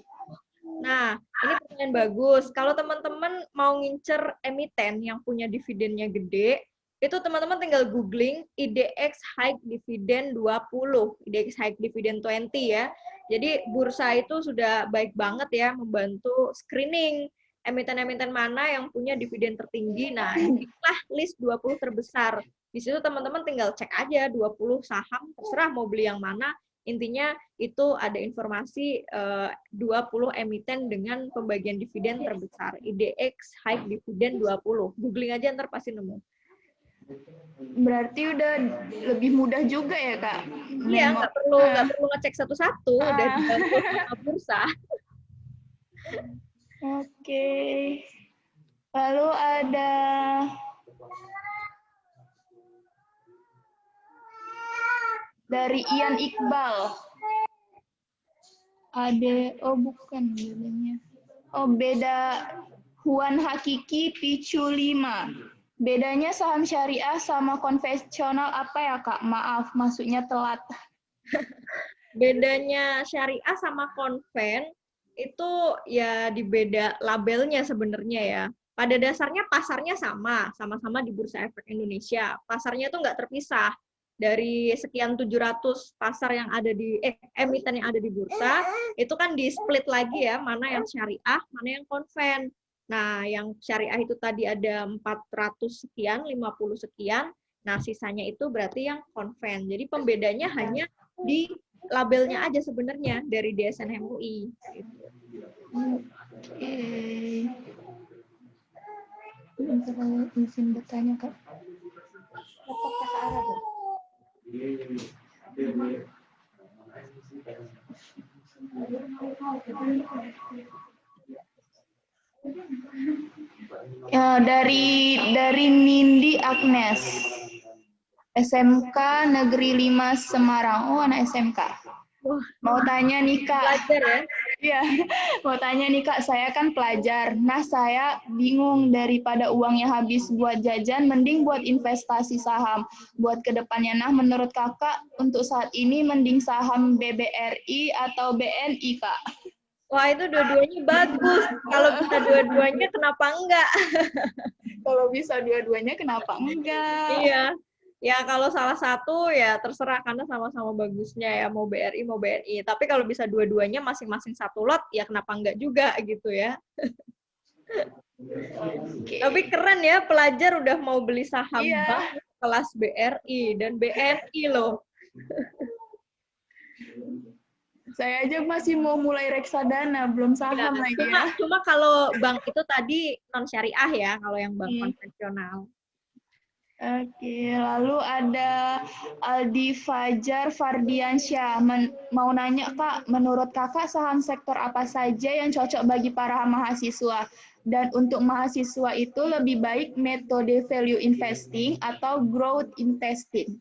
Nah, ini pertanyaan bagus. Kalau teman-teman mau ngincer emiten yang punya dividennya gede, itu teman-teman tinggal googling IDX High Dividend 20, IDX High Dividend 20 ya. Jadi bursa itu sudah baik banget ya membantu screening emiten-emiten mana yang punya dividen tertinggi. Nah, inilah list 20 terbesar. Di situ teman-teman tinggal cek aja 20 saham, terserah mau beli yang mana. Intinya itu ada informasi 20 emiten dengan pembagian dividen terbesar. IDX High Dividend 20. Googling aja ntar pasti nemu. Berarti udah lebih mudah juga ya, Kak? Iya, nggak perlu ngecek satu-satu, udah di bursa. Oke. Lalu ada dari Ian Iqbal. Bukan bedanya. Beda Huan Hakiki Picu 5. Bedanya saham syariah sama konvensional apa ya, Kak? Maaf, maksudnya telat. Bedanya syariah sama konven itu ya di beda labelnya sebenarnya ya. Pada dasarnya pasarnya sama-sama di Bursa Efek Indonesia. Pasarnya itu nggak terpisah. Dari sekian 700 pasar yang ada di emiten yang ada di bursa, itu kan di split lagi ya, mana yang syariah, mana yang konven. Nah, yang syariah itu tadi ada 400 sekian, 50 sekian. Nah, sisanya itu berarti yang konven. Jadi pembedanya hanya di labelnya aja sebenarnya dari DSN MUI. Izin bertanya, Kak. Ya, dari Nindi Agnes, SMK Negeri 5 Semarang. Oh, anak SMK. Mau tanya nih, Kak. Pelajar ya? Iya, mau tanya nih, Kak. Saya kan pelajar. Nah, saya bingung, daripada uangnya habis buat jajan, mending buat investasi saham. Buat kedepannya, nah menurut Kakak, untuk saat ini mending saham BBRI atau BNI, Kak? Wah, itu dua-duanya bagus. Kalau bisa dua-duanya, kenapa enggak? Kalau bisa dua-duanya, kenapa enggak? Iya. Ya kalau salah satu ya terserah karena sama-sama bagusnya ya mau BRI mau BNI. Tapi kalau bisa dua-duanya masing-masing satu lot ya kenapa enggak juga gitu ya. Tapi keren ya pelajar udah mau beli saham bank Iya. kelas BRI dan BNI loh. Saya aja masih mau mulai reksadana, belum Ya, saham lagi ya. cuma kalau bank itu tadi non syariah ya kalau yang bank Hmm. konvensional. Oke, lalu ada Aldi Fajar Fardiansyah. Mau nanya Kak, menurut Kakak saham sektor apa saja yang cocok bagi para mahasiswa? Dan untuk mahasiswa itu lebih baik metode value investing atau growth investing?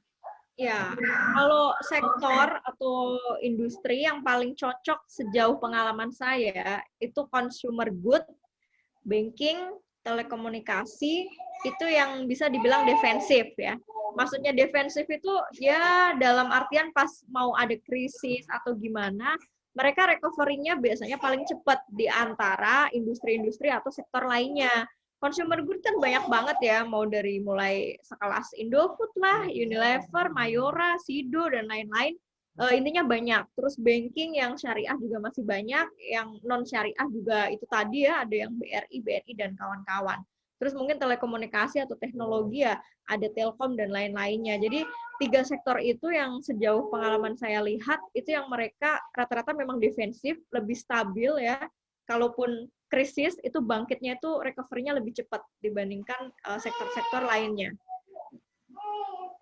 Ya, kalau sektor atau industri yang paling cocok sejauh pengalaman saya itu consumer good, banking, telekomunikasi, itu yang bisa dibilang defensif ya. Maksudnya defensif itu ya dalam artian pas mau ada krisis atau gimana, mereka recovery-nya biasanya paling cepat di antara industri-industri atau sektor lainnya. Consumer good kan banyak banget ya, mau dari mulai sekelas Indofood lah, Unilever, Mayora, Sido, dan lain-lain. Intinya banyak. Terus banking yang syariah juga masih banyak, yang non syariah juga itu tadi ya, ada yang BRI, BNI, dan kawan-kawan. Terus mungkin telekomunikasi atau teknologi ya, ada Telkom dan lain-lainnya. Jadi 3 sektor itu yang sejauh pengalaman saya lihat, itu yang mereka rata-rata memang defensif, lebih stabil ya. Kalaupun krisis, itu bangkitnya itu recovery-nya lebih cepat dibandingkan sektor-sektor lainnya.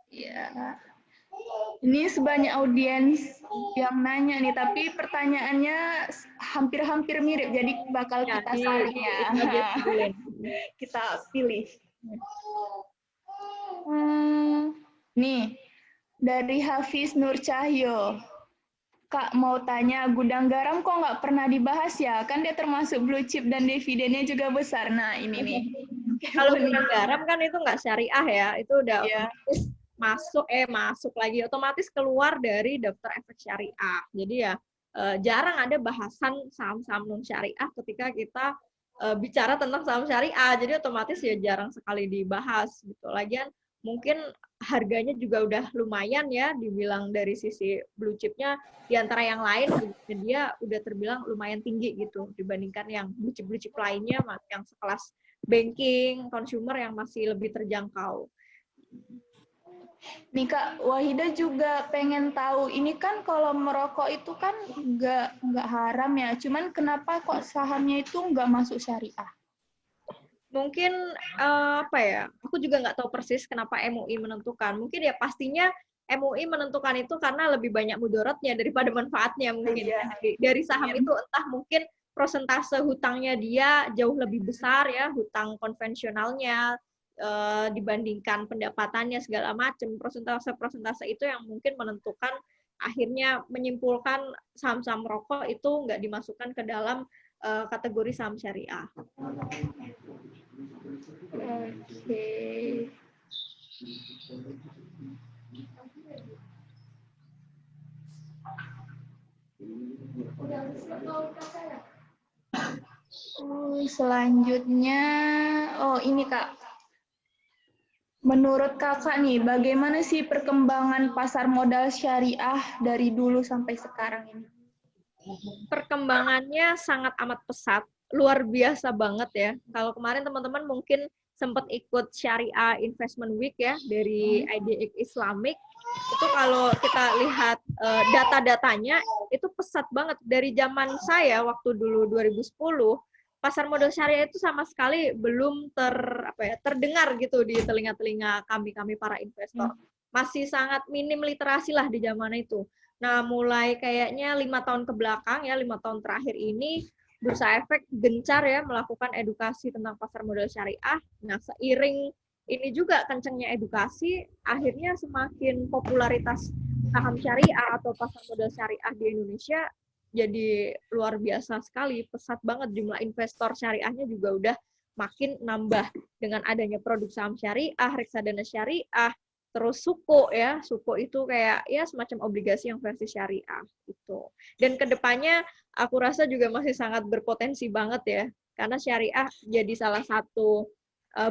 Ya. Ini sebanyak audiens yang nanya nih, tapi pertanyaannya hampir-hampir mirip, jadi bakal Ya, kita saling ya. Kita pilih. Nih, dari Hafiz Nur Cahyo. Kak mau tanya, gudang garam kok nggak pernah dibahas ya? Kan dia termasuk blue chip dan dividennya juga besar. Nah, ini nih. Kalau gudang garam kan itu nggak syariah ya, itu udah Ya. masuk lagi otomatis keluar dari daftar efek syariah. Jadi ya jarang ada bahasan saham-saham non syariah ketika kita bicara tentang saham syariah. Jadi otomatis ya jarang sekali dibahas gitu. Lagian mungkin harganya juga udah lumayan ya dibilang dari sisi blue chipnya di antara yang lain dia udah terbilang lumayan tinggi gitu dibandingkan yang blue chip lainnya yang sekelas banking, consumer yang masih lebih terjangkau. Nih Kak, Wahida juga pengen tahu, ini kan kalau merokok itu kan nggak haram ya, cuman kenapa kok sahamnya itu nggak masuk syariah? Mungkin apa ya, aku juga nggak tahu persis kenapa MUI menentukan. Mungkin ya pastinya MUI menentukan itu karena lebih banyak mudaratnya daripada manfaatnya mungkin. Iya. Dari saham itu entah mungkin prosentase hutangnya dia jauh lebih besar ya, hutang konvensionalnya dibandingkan pendapatannya segala macam. Persentase itu yang mungkin menentukan akhirnya menyimpulkan saham-saham rokok itu nggak dimasukkan ke dalam kategori saham syariah. Oke. Selanjutnya, ini Kak. Menurut Kakak nih, bagaimana sih perkembangan pasar modal syariah dari dulu sampai sekarang ini? Perkembangannya sangat amat pesat, luar biasa banget ya. Kalau kemarin teman-teman mungkin sempat ikut Syariah Investment Week ya dari IDX Islamic, itu kalau kita lihat data-datanya itu pesat banget. Dari zaman saya waktu dulu 2010, pasar modal syariah itu sama sekali belum terdengar gitu di telinga-telinga kami para investor. Masih sangat minim literasi lah di zaman itu. Nah, mulai kayaknya 5 tahun ke belakang ya, 5 tahun terakhir ini, Bursa Efek gencar ya melakukan edukasi tentang pasar modal syariah. Nah, seiring ini juga kencengnya edukasi, akhirnya semakin popularitas saham syariah atau pasar modal syariah di Indonesia jadi luar biasa sekali, pesat banget jumlah investor syariahnya juga udah makin nambah dengan adanya produk saham syariah, reksadana syariah, terus suko ya, suko itu kayak ya semacam obligasi yang versi syariah gitu. Dan kedepannya aku rasa juga masih sangat berpotensi banget ya, karena syariah jadi salah satu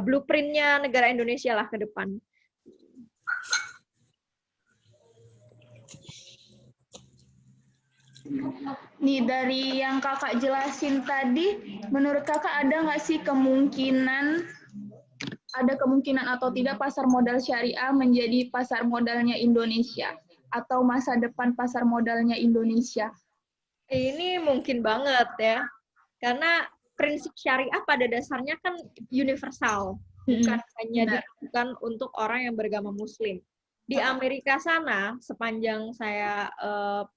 blueprintnya negara Indonesia lah ke depan. Nih dari yang kakak jelasin tadi, menurut kakak ada nggak sih ada kemungkinan atau tidak pasar modal syariah menjadi pasar modalnya Indonesia atau masa depan pasar modalnya Indonesia? Ini mungkin banget ya, karena prinsip syariah pada dasarnya kan universal, bukan hanya Benar. ditujukan untuk orang yang beragama Muslim. Di Amerika sana, sepanjang saya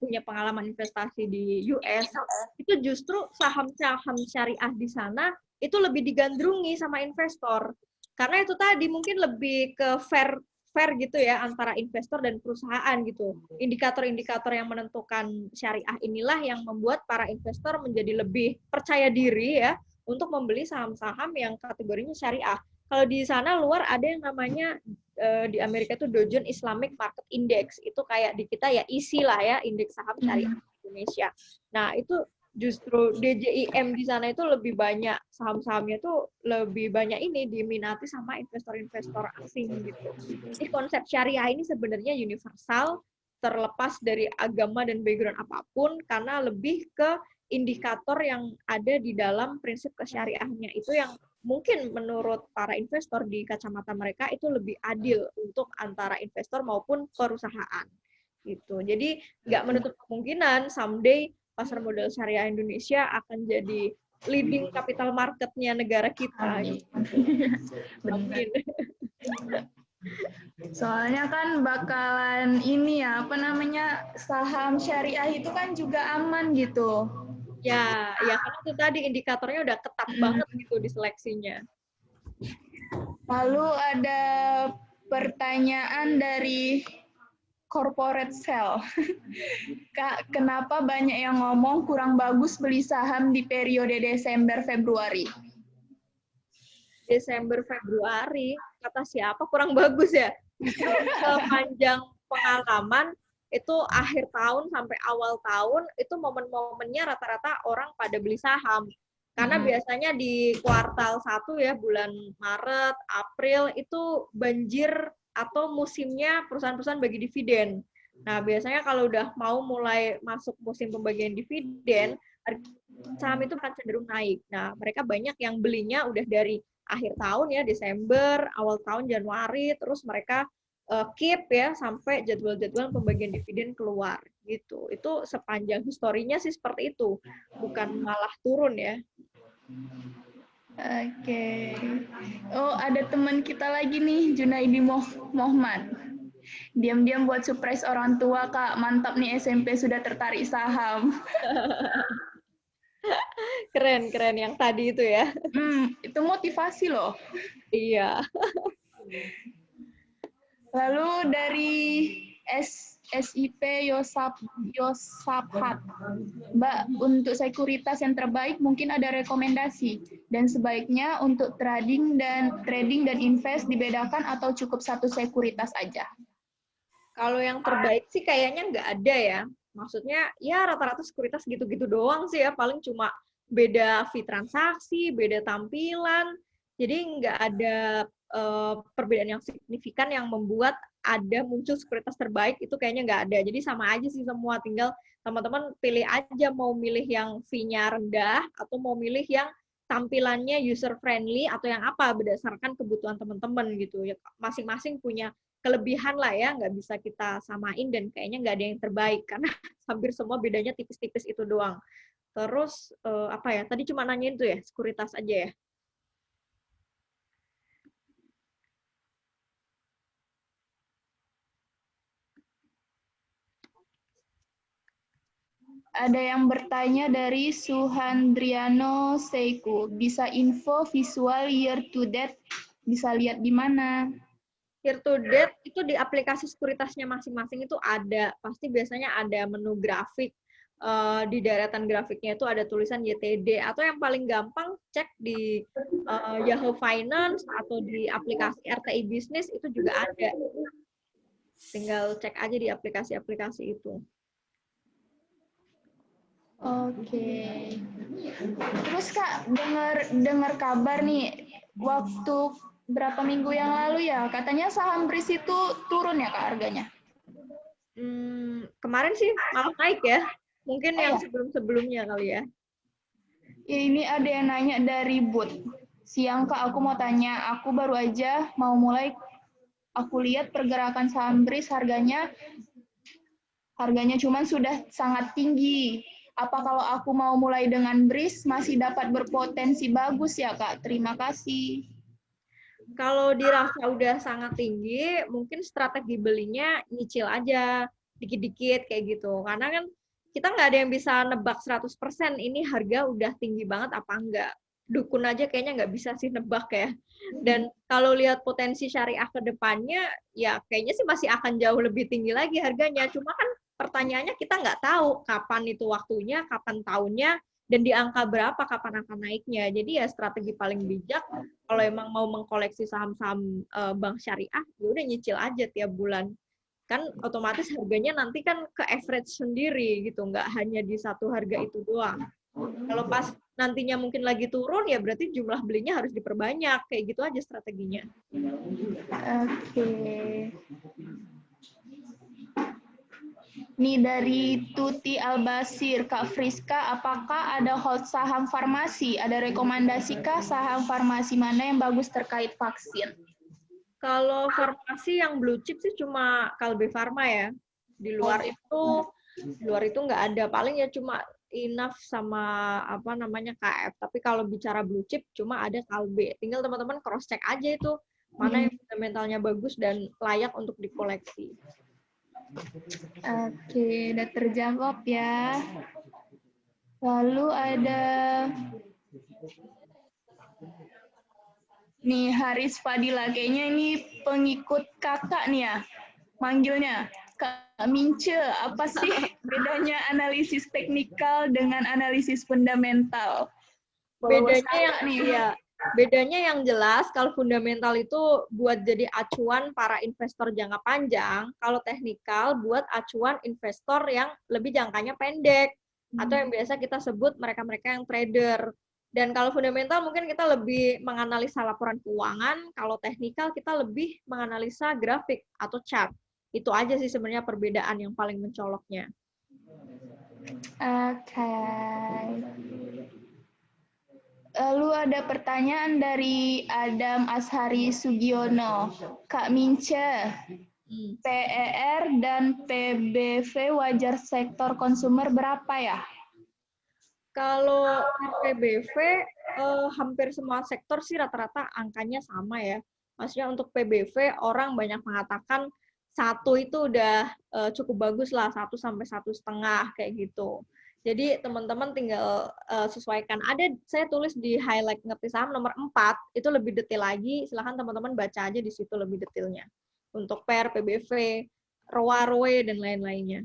punya pengalaman investasi di US, itu justru saham-saham syariah di sana itu lebih digandrungi sama investor. Karena itu tadi mungkin lebih ke fair fair gitu ya antara investor dan perusahaan gitu. Indikator-indikator yang menentukan syariah inilah yang membuat para investor menjadi lebih percaya diri ya untuk membeli saham-saham yang kategorinya syariah. Kalau di sana luar ada yang namanya di Amerika itu Dow Jones Islamic Market Index. Itu kayak di kita ya ISI lah ya, indeks saham syariah Indonesia. Nah, itu justru DJIM di sana itu lebih banyak saham-sahamnya tuh lebih banyak ini diminati sama investor-investor asing gitu. Jadi konsep syariah ini sebenarnya universal, terlepas dari agama dan background apapun, karena lebih ke indikator yang ada di dalam prinsip kesyariahnya itu yang mungkin menurut para investor di kacamata mereka itu lebih adil untuk antara investor maupun perusahaan gitu. Jadi nggak menutup kemungkinan someday pasar modal syariah Indonesia akan jadi leading capital market-nya negara kita. Benar. Soalnya kan bakalan ini ya, apa namanya, saham syariah itu kan juga aman gitu. Ya, ya karena itu tadi indikatornya udah ketat banget gitu di seleksinya. Lalu ada pertanyaan dari corporate sell. Kak, kenapa banyak yang ngomong kurang bagus beli saham di periode Desember Februari? Desember Februari, kata siapa kurang bagus ya? Sepanjang pengalaman itu akhir tahun sampai awal tahun itu momen-momennya rata-rata orang pada beli saham. Karena biasanya di kuartal 1 ya, bulan Maret, April, itu banjir atau musimnya perusahaan-perusahaan bagi dividen. Nah, biasanya kalau udah mau mulai masuk musim pembagian dividen, saham itu akan cenderung naik. Nah, mereka banyak yang belinya udah dari akhir tahun ya, Desember, awal tahun Januari, terus mereka keep ya sampai jadwal-jadwal pembagian dividen keluar gitu. Itu sepanjang historinya sih seperti itu, bukan malah turun ya. Oke. Oh, ada teman kita lagi nih, Junaidi Mohmad. Diam-diam buat surprise orang tua, Kak. Mantap nih SMP sudah tertarik saham. Keren, keren yang tadi itu ya. Itu motivasi loh. Iya. Lalu dari SIP Yosaphat, Mbak, untuk sekuritas yang terbaik mungkin ada rekomendasi dan sebaiknya untuk trading dan invest dibedakan atau cukup satu sekuritas aja? Kalau yang terbaik sih kayaknya nggak ada ya. Maksudnya ya rata-rata sekuritas gitu-gitu doang sih ya. Paling cuma beda fee transaksi, beda tampilan. Jadi nggak ada perbedaan yang signifikan yang membuat ada muncul sekuritas terbaik itu kayaknya nggak ada. Jadi sama aja sih semua. Tinggal teman-teman pilih aja mau milih yang fee-nya rendah atau mau milih yang tampilannya user friendly atau yang apa berdasarkan kebutuhan teman-teman gitu ya. Masing-masing punya kelebihan lah ya, nggak bisa kita samain dan kayaknya nggak ada yang terbaik karena hampir semua bedanya tipis-tipis itu doang. Terus apa ya? Tadi cuma nanyain tuh ya, sekuritas aja ya. Ada yang bertanya dari Suhandriano Seiku, bisa info visual year to date, bisa lihat di mana? Year to date itu di aplikasi sekuritasnya masing-masing itu ada, pasti biasanya ada menu grafik, di deretan grafiknya itu ada tulisan YTD, atau yang paling gampang cek di Yahoo Finance atau di aplikasi RTI Business itu juga ada. Tinggal cek aja di aplikasi-aplikasi itu. Oke. Terus Kak, dengar kabar nih, waktu berapa minggu yang lalu ya, katanya saham BRIS itu turun ya Kak harganya? Kemarin sih malah naik ya. Mungkin yang sebelum-sebelumnya kali ya. Ini ada yang nanya dari Bud. Siang Kak, aku mau tanya. Aku baru aja mau mulai. Aku lihat pergerakan saham BRIS harganya cuman sudah sangat tinggi. Apa kalau aku mau mulai dengan BRIS masih dapat berpotensi bagus ya Kak? Terima kasih. Kalau dirasa udah sangat tinggi, mungkin strategi belinya nyicil aja dikit-dikit kayak gitu. Karena kan kita nggak ada yang bisa nebak 100% ini harga udah tinggi banget apa enggak. Dukun aja kayaknya nggak bisa sih nebak ya. Dan kalau lihat potensi syariah ke depannya, ya kayaknya sih masih akan jauh lebih tinggi lagi harganya. Cuma kan pertanyaannya kita nggak tahu kapan itu waktunya, kapan tahunnya, dan di angka berapa kapan akan naiknya. Jadi ya strategi paling bijak kalau emang mau mengkoleksi saham-saham bank syariah, ya udah nyicil aja tiap bulan. Kan otomatis harganya nanti kan ke average sendiri gitu, nggak hanya di satu harga itu doang. Kalau pas nantinya mungkin lagi turun, ya berarti jumlah belinya harus diperbanyak. Kayak gitu aja strateginya. Oke. Nih dari Tuti Albasir, Kak Friska, apakah ada hold saham farmasi? Ada rekomendasikah saham farmasi mana yang bagus terkait vaksin? Kalau farmasi yang blue chip sih cuma Kalbe Farma ya. Di luar itu nggak ada. Paling ya cuma Enough sama apa namanya KF. Tapi kalau bicara blue chip cuma ada Kalbe. Tinggal teman-teman cross check aja itu mana yang fundamentalnya bagus dan layak untuk dikoleksi. Oke, udah terjawab ya. Lalu ada nih Haris Fadila, kayaknya ini pengikut kakak nih ya, manggilnya. Kak Mince, apa sih bedanya analisis teknikal dengan analisis fundamental? Bedanya yang jelas, kalau fundamental itu buat jadi acuan para investor jangka panjang, kalau teknikal buat acuan investor yang lebih jangkanya pendek, atau yang biasa kita sebut mereka-mereka yang trader. Dan kalau fundamental mungkin kita lebih menganalisa laporan keuangan, kalau teknikal kita lebih menganalisa grafik atau chart. Itu aja sih sebenarnya perbedaan yang paling mencoloknya. Oke. Lalu ada pertanyaan dari Adam Ashari Sugiono. Kak Mince, PER dan PBV wajar sektor konsumer berapa ya? Kalau PBV, hampir semua sektor sih rata-rata angkanya sama ya. Maksudnya untuk PBV, orang banyak mengatakan 1 itu udah cukup bagus lah, 1 sampai 1,5 kayak gitu. Jadi teman-teman tinggal sesuaikan. Saya tulis di highlight ngerti saham nomor 4, itu lebih detail lagi. Silahkan teman-teman baca aja di situ lebih detailnya. Untuk PER, PBV, ROA, ROE, dan lain-lainnya.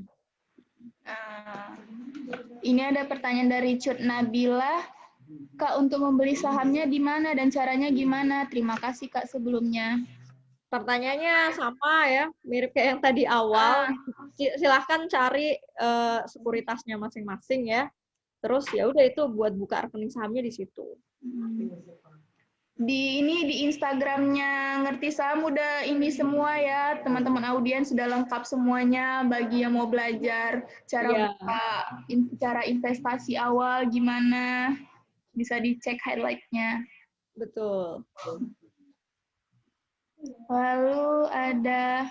Ini ada pertanyaan dari Cut Nabila. Kak, untuk membeli sahamnya di mana dan caranya gimana? Terima kasih Kak sebelumnya. Pertanyaannya sama ya, mirip kayak yang tadi awal. Silahkan cari sekuritasnya masing-masing ya. Terus ya udah itu buat buka rekening sahamnya di situ. Di Instagramnya Ngerti Saham udah ini semua ya, teman-teman audiens sudah lengkap semuanya. Bagi yang mau belajar cara investasi awal gimana, bisa dicek highlight-nya. Betul. Lalu ada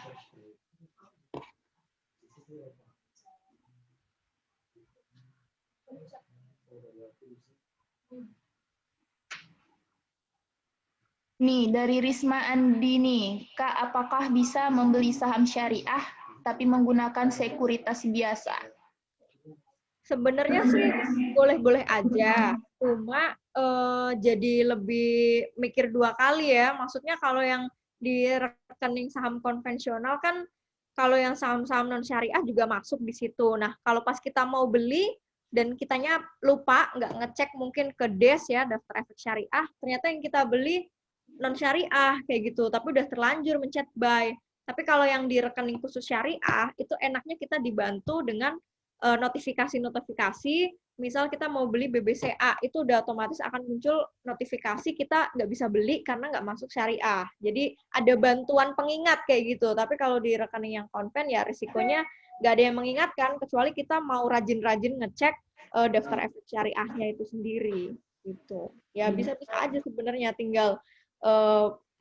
nih dari Risma Andini, Kak, apakah bisa membeli saham syariah tapi menggunakan sekuritas biasa? Sebenarnya sih boleh-boleh aja, cuma jadi lebih mikir 2 kali ya. Maksudnya kalau yang di rekening saham konvensional kan, kalau yang saham-saham non syariah juga masuk di situ. Nah, kalau pas kita mau beli dan kitanya lupa nggak ngecek mungkin ke DES ya, daftar efek syariah, ternyata yang kita beli non syariah kayak gitu, tapi udah terlanjur mencet buy. Tapi kalau yang di rekening khusus syariah itu enaknya kita dibantu dengan notifikasi-notifikasi. Misal kita mau beli BBCA, itu udah otomatis akan muncul notifikasi kita nggak bisa beli karena nggak masuk syariah. Jadi ada bantuan pengingat kayak gitu. Tapi kalau di rekening yang konven ya risikonya nggak ada yang mengingatkan kecuali kita mau rajin-rajin ngecek daftar efek syariahnya itu sendiri gitu. Ya bisa-bisa aja sebenarnya, tinggal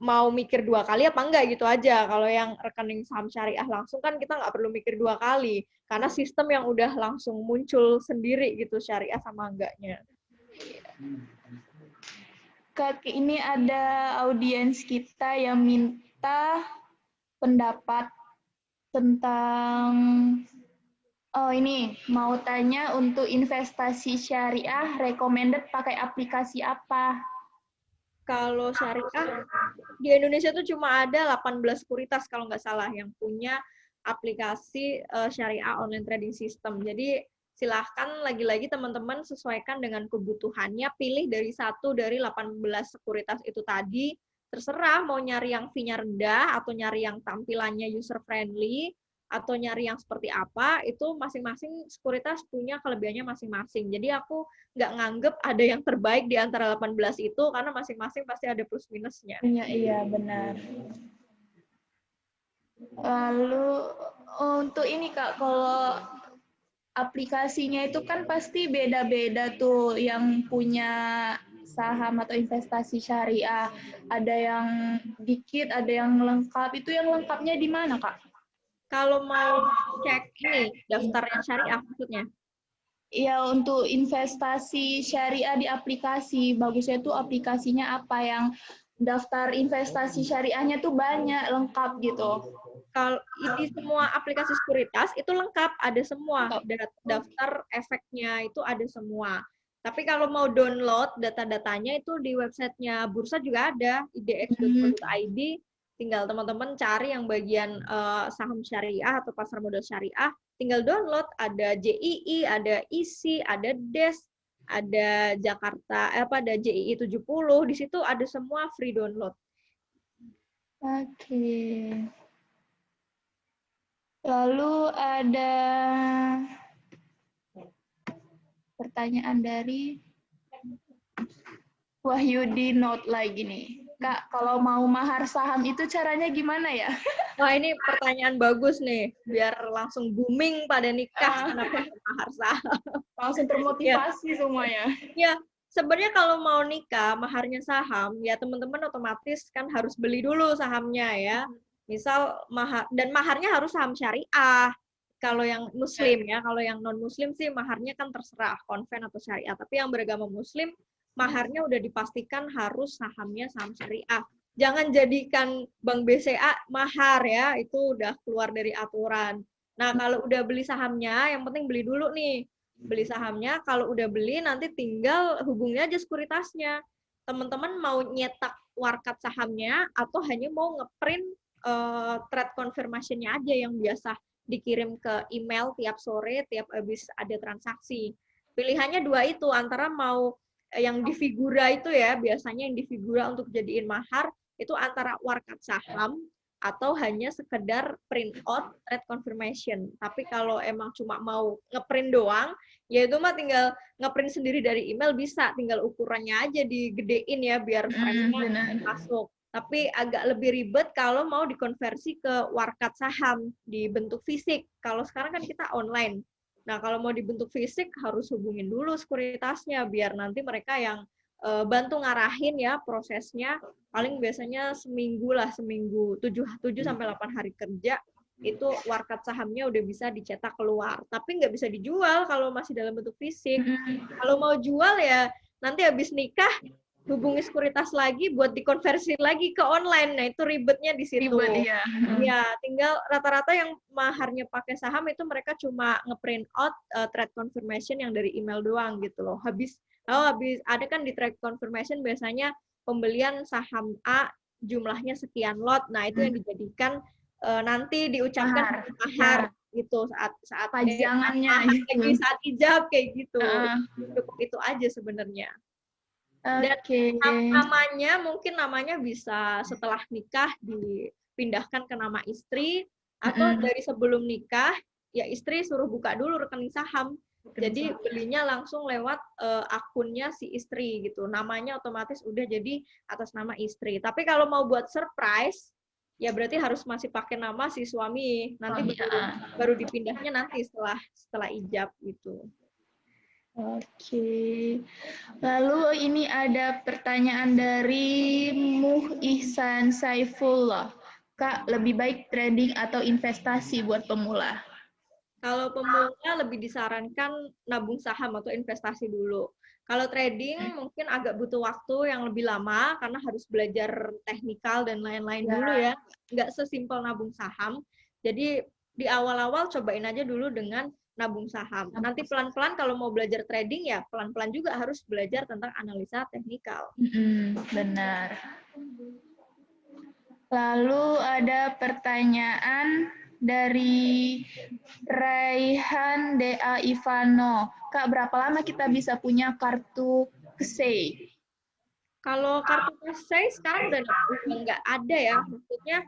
mau mikir 2 kali apa enggak gitu aja. Kalau yang rekening saham syariah langsung kan kita nggak perlu mikir 2 kali karena sistem yang udah langsung muncul sendiri gitu syariah sama enggaknya. Kak, ini ada audiens kita yang minta pendapat tentang ini mau tanya untuk investasi syariah recommended pakai aplikasi apa? Kalau syariah di Indonesia tuh cuma ada 18 sekuritas kalau nggak salah yang punya aplikasi syariah online trading system. Jadi silahkan lagi-lagi teman-teman sesuaikan dengan kebutuhannya, pilih dari satu dari 18 sekuritas itu tadi. Terserah mau nyari yang fee-nya rendah atau nyari yang tampilannya user friendly atau nyari yang seperti apa, itu masing-masing sekuritas punya kelebihannya masing-masing. Jadi aku nggak nganggep ada yang terbaik di antara 18 itu, karena masing-masing pasti ada plus minusnya. Iya, benar. Lalu untuk ini Kak, kalau aplikasinya itu kan pasti beda-beda tuh yang punya saham atau investasi syariah. Ada yang dikit, ada yang lengkap. Itu yang lengkapnya di mana, Kak? Kalau mau cek ini daftarnya syariah maksudnya. Ya, untuk investasi syariah di aplikasi, bagusnya tuh aplikasinya apa yang daftar investasi syariahnya tuh banyak, lengkap gitu. Kalau di semua aplikasi sekuritas itu lengkap, ada semua. Daftar efeknya itu ada semua. Tapi kalau mau download data-datanya itu di websitenya Bursa juga ada, idx.co.id. Tinggal teman-teman cari yang bagian saham syariah atau pasar modal syariah, tinggal download. Ada JII, ada ISI, ada DES, ada Jakarta, ada JII 70. Di situ ada semua free download. Oke. Lalu ada pertanyaan dari Wahyudi Note lagi nih. Kak, kalau mau mahar saham itu caranya gimana ya? Wah, ini pertanyaan bagus nih, biar langsung booming pada nikah kenapa mahar saham. Langsung termotivasi semuanya. Ya, sebenarnya kalau mau nikah maharnya saham, ya teman-teman otomatis kan harus beli dulu sahamnya ya. Misal dan maharnya harus saham syariah. Kalau yang muslim ya, kalau yang non muslim sih maharnya kan terserah konven atau syariah. Tapi yang beragama muslim maharnya udah dipastikan harus sahamnya saham syariah. Jangan jadikan Bank BCA mahar ya, itu udah keluar dari aturan. Nah, kalau udah beli sahamnya, yang penting beli dulu nih. Beli sahamnya, kalau udah beli nanti tinggal hubungi aja sekuritasnya. Teman-teman mau nyetak warkat sahamnya atau hanya mau ngeprint trade confirmation-nya aja yang biasa dikirim ke email tiap sore, tiap habis ada transaksi. Pilihannya dua itu, antara mau yang di figura itu ya, biasanya yang di figura untuk jadiin mahar, itu antara warkat saham atau hanya sekedar print out trade confirmation. Tapi kalau emang cuma mau ngeprint doang, ya itu mah tinggal ngeprint sendiri dari email bisa, tinggal ukurannya aja digedein ya biar frame-nya masuk. Tapi agak lebih ribet kalau mau dikonversi ke warkat saham di bentuk fisik. Kalau sekarang kan kita online. Nah, kalau mau dibentuk fisik harus hubungin dulu sekuritasnya biar nanti mereka yang bantu ngarahin ya prosesnya. Paling biasanya seminggu 7 sampai 8 hari kerja itu warkat sahamnya udah bisa dicetak keluar. Tapi nggak bisa dijual kalau masih dalam bentuk fisik. Kalau mau jual ya nanti habis nikah hubungi sekuritas lagi buat dikonversi lagi ke online. Nah, itu ribetnya di situ. Ribet, iya. Ya, tinggal rata-rata yang maharnya pakai saham itu mereka cuma ngeprint out trade confirmation yang dari email doang gitu loh. Habis ada kan di trade confirmation biasanya pembelian saham A jumlahnya sekian lot. Nah, itu yang dijadikan nanti diucapkan mahar gitu saat pajangannya saat ijab kayak gitu. Cukup itu aja sebenarnya. Dan namanya bisa setelah nikah dipindahkan ke nama istri, atau dari sebelum nikah ya istri suruh buka dulu rekening saham. Jadi belinya langsung lewat akunnya si istri gitu. Namanya otomatis udah jadi atas nama istri. Tapi kalau mau buat surprise, ya berarti harus masih pakai nama si suami. Nanti baru dipindahnya nanti setelah ijab gitu. Oke. Lalu ini ada pertanyaan dari Muh Ihsan Saifullah. Kak, lebih baik trading atau investasi buat pemula? Kalau pemula lebih disarankan nabung saham atau investasi dulu. Kalau trading mungkin agak butuh waktu yang lebih lama karena harus belajar teknikal dan lain-lain dulu ya. Nggak sesimpel nabung saham. Jadi di awal-awal cobain aja dulu dengan nabung saham. Nanti pelan-pelan kalau mau belajar trading ya pelan-pelan juga harus belajar tentang analisa teknikal. Benar. Lalu ada pertanyaan dari Raihan DA Ivano. Kak, berapa lama kita bisa punya kartu KSEI? Kalau kartu KSEI sekarang udah nggak ada ya. Maksudnya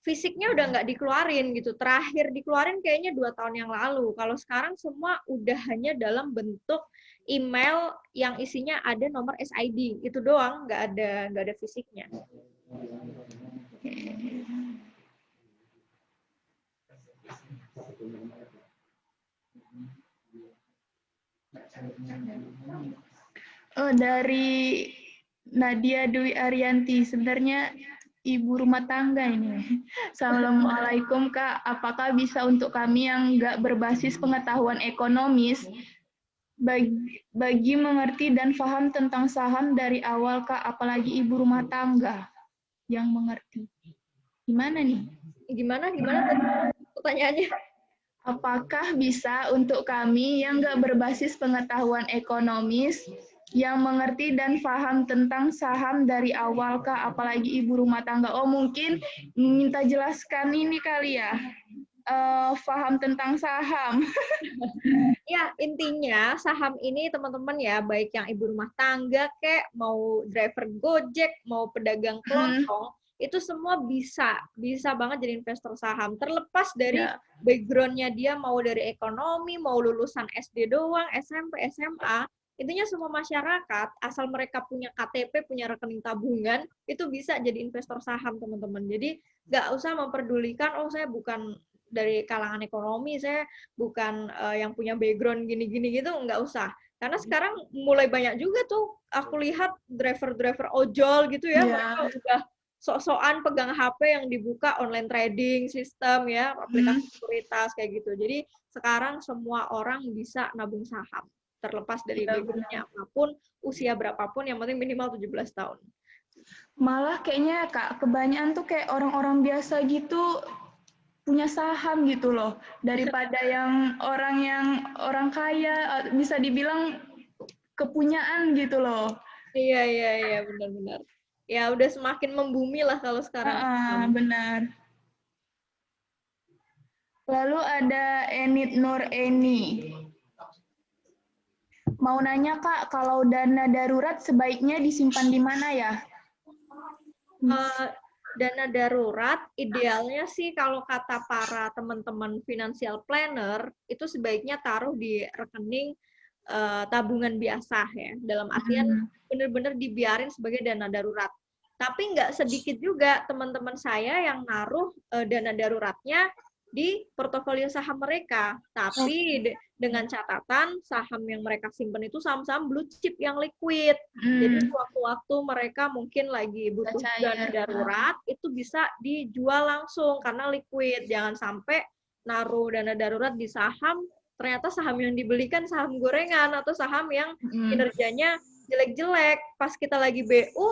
fisiknya udah nggak dikeluarin gitu. Terakhir dikeluarin kayaknya 2 tahun yang lalu. Kalau sekarang semua udah hanya dalam bentuk email yang isinya ada nomor SID. Itu doang, nggak ada fisiknya. Oh, dari Nadia Dwi Arianti, sebenarnya ibu rumah tangga ini. Assalamualaikum Kak, apakah bisa untuk kami yang nggak berbasis pengetahuan ekonomis bagi mengerti dan paham tentang saham dari awal Kak, apalagi ibu rumah tangga yang mengerti. Gimana nih? Gimana pertanyaannya? Apakah bisa untuk kami yang nggak berbasis pengetahuan ekonomis yang mengerti dan paham tentang saham dari awal Kak, apalagi ibu rumah tangga? Oh, mungkin minta jelaskan ini kali ya, paham tentang saham. Ya, intinya saham ini teman-teman ya, baik yang ibu rumah tangga kek, mau driver Gojek, mau pedagang kelontong, itu semua bisa banget jadi investor saham. Terlepas dari background-nya dia, mau dari ekonomi, mau lulusan SD doang, SMP, SMA, intinya semua masyarakat, asal mereka punya KTP, punya rekening tabungan, itu bisa jadi investor saham, teman-teman. Jadi, nggak usah memperdulikan, oh saya bukan dari kalangan ekonomi, saya bukan yang punya background gini-gini gitu, nggak usah. Karena sekarang mulai banyak juga tuh, aku lihat driver-driver ojol gitu ya, mereka udah sok-sokan pegang HP yang dibuka online trading sistem ya, aplikasi sekuritas kayak gitu. Jadi sekarang semua orang bisa nabung saham, terlepas dari background-nya apapun, usia berapapun, yang penting minimal 17 tahun. Malah kayaknya Kak, kebanyakan tuh kayak orang-orang biasa gitu punya saham gitu loh, daripada yang orang kaya, bisa dibilang kepunyaan gitu loh. Iya, benar-benar. Ya udah semakin membumi lah kalau sekarang. Benar. Lalu ada Enid Nur Eni. Mau nanya Kak, kalau dana darurat sebaiknya disimpan di mana ya? Dana darurat idealnya sih kalau kata para teman-teman financial planner itu sebaiknya taruh di rekening tabungan biasa ya, dalam artian benar-benar dibiarin sebagai dana darurat. Tapi nggak sedikit juga teman-teman saya yang naruh dana daruratnya di portofolio saham mereka, tapi dengan catatan saham yang mereka simpan itu saham-saham blue chip yang liquid. Jadi waktu-waktu mereka mungkin lagi butuh dana darurat, itu bisa dijual langsung karena liquid. Jangan sampai naruh dana darurat di saham, ternyata saham yang dibelikan saham gorengan atau saham yang kinerjanya jelek-jelek. Pas kita lagi BU,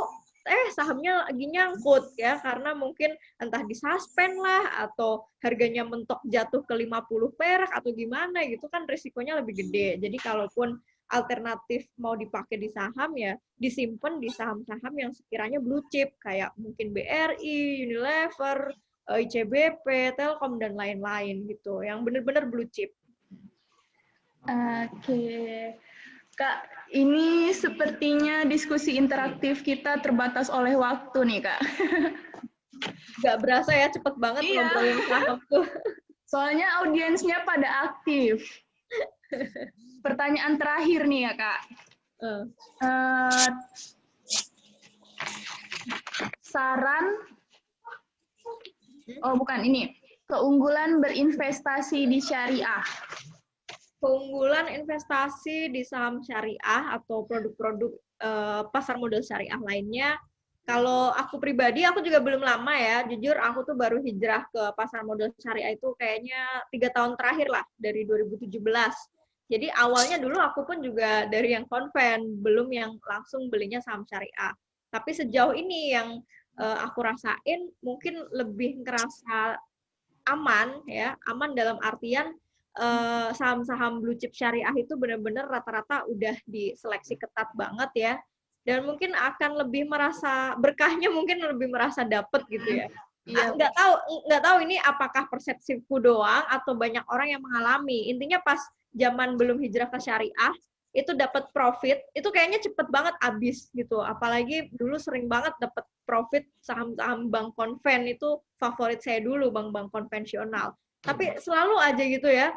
sahamnya lagi nyangkut ya, karena mungkin entah disuspend lah atau harganya mentok jatuh ke 50 perak atau gimana gitu, kan risikonya lebih gede. Jadi kalaupun alternatif mau dipakai di saham ya disimpan di saham-saham yang sekiranya blue chip kayak mungkin BRI, Unilever, ICBP, Telkom dan lain-lain gitu, yang benar-benar blue chip. Oke. Kak, ini sepertinya diskusi interaktif kita terbatas oleh waktu nih, Kak. Gak berasa ya, cepet banget ngobrolin saham tuh. Soalnya audiensnya pada aktif. Pertanyaan terakhir nih ya, Kak. Oh, bukan ini. Keunggulan berinvestasi di syariah. Keunggulan investasi di saham syariah atau produk-produk pasar modal syariah lainnya. Kalau aku pribadi, aku juga belum lama ya. Jujur, aku tuh baru hijrah ke pasar modal syariah itu kayaknya 3 tahun terakhir lah, dari 2017. Jadi awalnya dulu aku pun juga dari yang konven, belum yang langsung belinya saham syariah. Tapi sejauh ini yang aku rasain mungkin lebih ngerasa aman ya, aman dalam artian saham-saham blue chip syariah itu benar-benar rata-rata udah diseleksi ketat banget ya, dan mungkin akan lebih merasa berkahnya, mungkin lebih merasa dapet gitu ya. Iya. Nggak tahu ini apakah persepsiku doang atau banyak orang yang mengalami. Intinya pas zaman belum hijrah ke syariah itu dapat profit itu kayaknya cepet banget habis gitu. Apalagi dulu sering banget dapat profit saham-saham bank konven, itu favorit saya dulu, bank-bank konvensional. Tapi selalu aja gitu ya,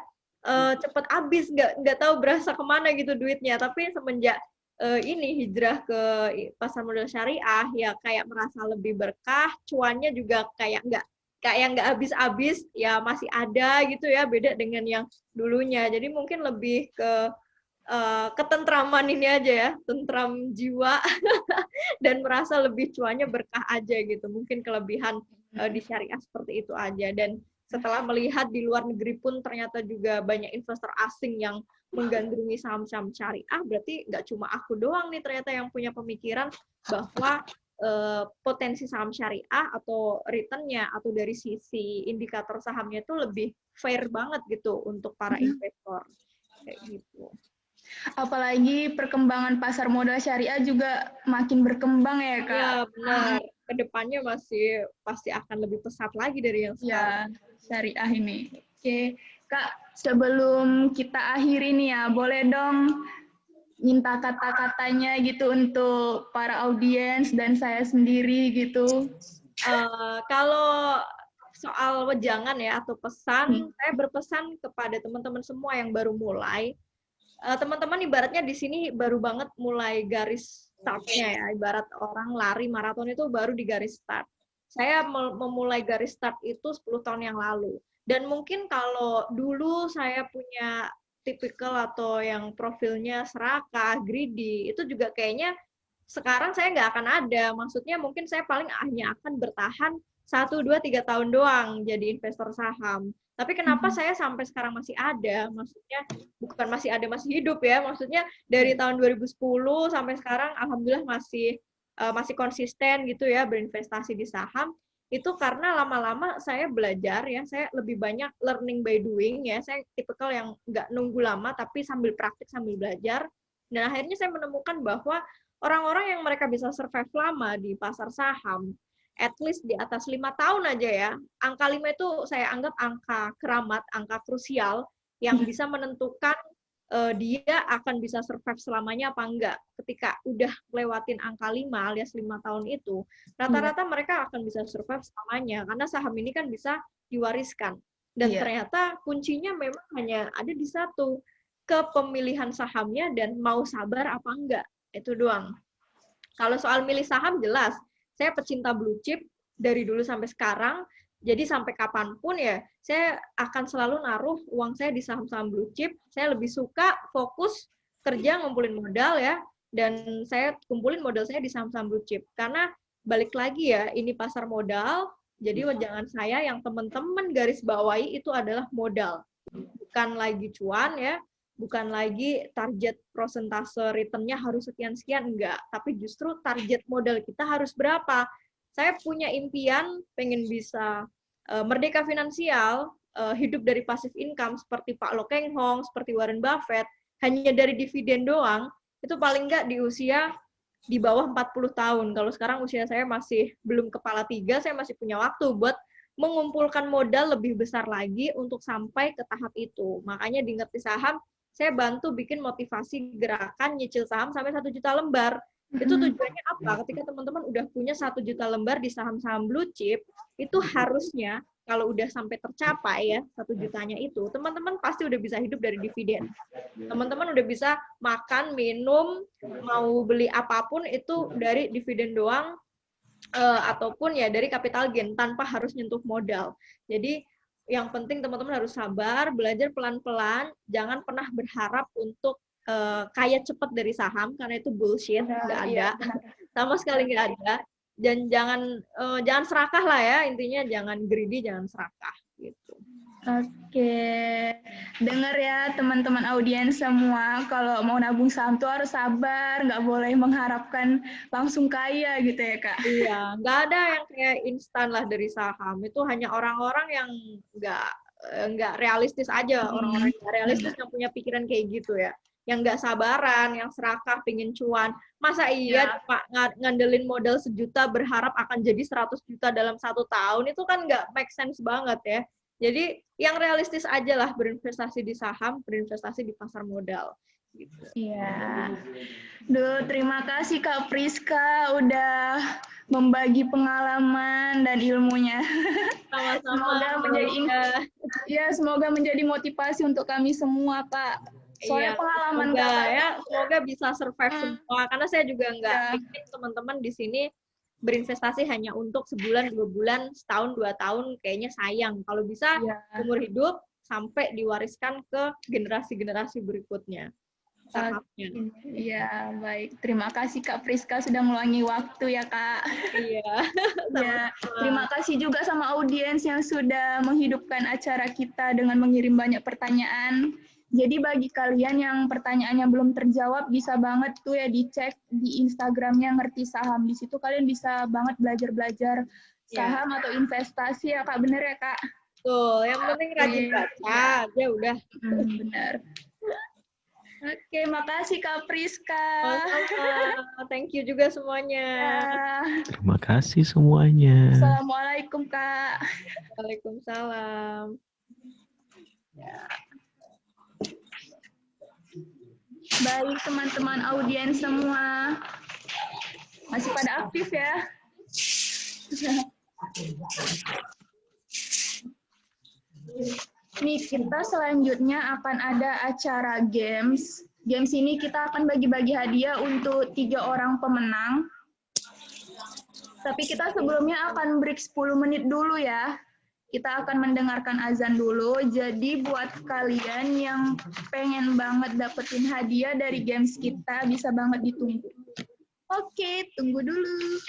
cepet habis, nggak tahu berasa kemana gitu duitnya. Tapi semenjak ini hijrah ke pasar modal syariah ya kayak merasa lebih berkah, cuannya juga kayak nggak habis-habis ya, masih ada gitu ya, beda dengan yang dulunya. Jadi mungkin lebih ke ketentraman ini aja ya, tentram jiwa dan merasa lebih cuannya berkah aja gitu. Mungkin kelebihan di syariah seperti itu aja. Dan setelah melihat di luar negeri pun ternyata juga banyak investor asing yang menggandrungi saham-saham syariah, berarti nggak cuma aku doang nih ternyata yang punya pemikiran bahwa potensi saham syariah atau return-nya atau dari sisi indikator sahamnya itu lebih fair banget gitu untuk para investor. Kayak gitu. Apalagi perkembangan pasar modal syariah juga makin berkembang ya, Kak. Iya, benar. Kedepannya masih pasti akan lebih pesat lagi dari yang sekarang. Ya, syariah ini. Oke, Kak, sebelum kita akhiri nih ya, boleh dong minta kata-katanya gitu untuk para audiens dan saya sendiri gitu. Kalau soal wejangan ya atau pesan, saya berpesan kepada teman-teman semua yang baru mulai. Teman-teman ibaratnya di sini baru banget mulai garis startnya ya, ibarat orang lari maraton itu baru di garis start. Saya memulai garis start itu 10 tahun yang lalu. Dan mungkin kalau dulu saya punya tipikal atau yang profilnya serakah, greedy, itu juga kayaknya sekarang saya nggak akan ada. Maksudnya mungkin saya paling hanya akan bertahan 1, 2, 3 tahun doang jadi investor saham. Tapi kenapa saya sampai sekarang masih ada? Maksudnya bukan masih ada, masih hidup ya. Maksudnya dari tahun 2010 sampai sekarang alhamdulillah masih konsisten gitu ya berinvestasi di saham. Itu karena lama-lama saya belajar ya, saya lebih banyak learning by doing ya. Saya tipikal yang nggak nunggu lama tapi sambil praktik sambil belajar. Dan akhirnya saya menemukan bahwa orang-orang yang mereka bisa survive lama di pasar saham, at least di atas 5 tahun aja ya. Angka 5 itu saya anggap angka keramat, angka krusial yang bisa menentukan dia akan bisa survive selamanya apa enggak. Ketika udah lewatin angka 5 alias 5 tahun itu, rata-rata mereka akan bisa survive selamanya karena saham ini kan bisa diwariskan. Dan ternyata kuncinya memang hanya ada di satu, kepemilihan sahamnya dan mau sabar apa enggak. Itu doang. Kalau soal milih saham jelas, saya pecinta blue chip dari dulu sampai sekarang. Jadi sampai kapanpun ya, saya akan selalu naruh uang saya di saham-saham blue chip. Saya lebih suka fokus kerja ngumpulin modal ya, dan saya kumpulin modal saya di saham-saham blue chip. Karena balik lagi ya, ini pasar modal, jadi jangan saya yang teman-teman garis bawahi itu adalah modal. Bukan lagi cuan ya, bukan lagi target prosentase return-nya harus sekian-sekian, enggak. Tapi justru target modal kita harus berapa. Saya punya impian pengen bisa merdeka finansial, hidup dari passive income seperti Pak Lo Keng Hong, seperti Warren Buffett, hanya dari dividen doang, itu paling enggak di usia di bawah 40 tahun. Kalau sekarang usia saya masih belum kepala 3, saya masih punya waktu buat mengumpulkan modal lebih besar lagi untuk sampai ke tahap itu. Makanya di Ngerti Saham, saya bantu bikin motivasi gerakan nyicil saham sampai 1 juta lembar. Itu tujuannya apa? Ketika teman-teman udah punya 1 juta lembar di saham-saham blue chip, itu harusnya kalau udah sampai tercapai ya 1 jutanya itu, teman-teman pasti udah bisa hidup dari dividen. Teman-teman udah bisa makan, minum, mau beli apapun itu dari dividen doang. ataupun ya dari capital gain tanpa harus nyentuh modal. Jadi yang penting teman-teman harus sabar, belajar pelan-pelan, jangan pernah berharap untuk kaya cepat dari saham karena itu bullshit, nggak ada, sama sekali nggak ada. Dan jangan serakah lah ya, intinya jangan greedy, jangan serakah gitu. Oke, dengar ya teman-teman audiens semua, kalau mau nabung saham tuh harus sabar, nggak boleh mengharapkan langsung kaya gitu ya Kak. Iya, nggak ada yang kayak instan lah dari saham. Itu hanya orang-orang yang nggak realistis aja, orang-orang yang realistis yang punya pikiran kayak gitu ya. Yang nggak sabaran, yang serakah, pingin cuan. Masa iya Pak ngandelin modal 1 juta berharap akan jadi 100 juta dalam 1 tahun, itu kan nggak make sense banget ya. Jadi yang realistis aja lah berinvestasi di saham, berinvestasi di pasar modal. Gitu. Iya. Duh, terima kasih Kak Priska udah membagi pengalaman dan ilmunya. Sama-sama. Semoga menjadi motivasi untuk kami semua, Kak. Soalnya pengalaman Kakak ya, semoga bisa survive semua. Karena saya juga nggak ingin teman-teman di sini berinvestasi hanya untuk sebulan, 2 bulan, setahun, 2 tahun, kayaknya sayang. Kalau bisa umur hidup sampai diwariskan ke generasi-generasi berikutnya. Iya, baik. Terima kasih Kak Priska sudah meluangi waktu ya Kak. Iya. Terima kasih juga sama audiens yang sudah menghidupkan acara kita dengan mengirim banyak pertanyaan. Jadi bagi kalian yang pertanyaannya belum terjawab, bisa banget tuh ya dicek di Instagramnya Ngerti Saham. Di situ kalian bisa banget belajar-belajar saham atau investasi ya Kak, bener ya Kak? Tuh, yang penting rajin baca aja udah. Benar. Oke, makasih Kak Priska. Thank you juga semuanya. Terima kasih semuanya. Assalamualaikum Kak. Waalaikumsalam. Baik teman-teman audiens semua, masih pada aktif ya? Nih kita selanjutnya akan ada acara games. Games ini kita akan bagi-bagi hadiah untuk 3 orang pemenang. Tapi kita sebelumnya akan break 10 menit dulu ya. Kita akan mendengarkan azan dulu, jadi buat kalian yang pengen banget dapetin hadiah dari games kita, bisa banget ditunggu. Oke, tunggu dulu.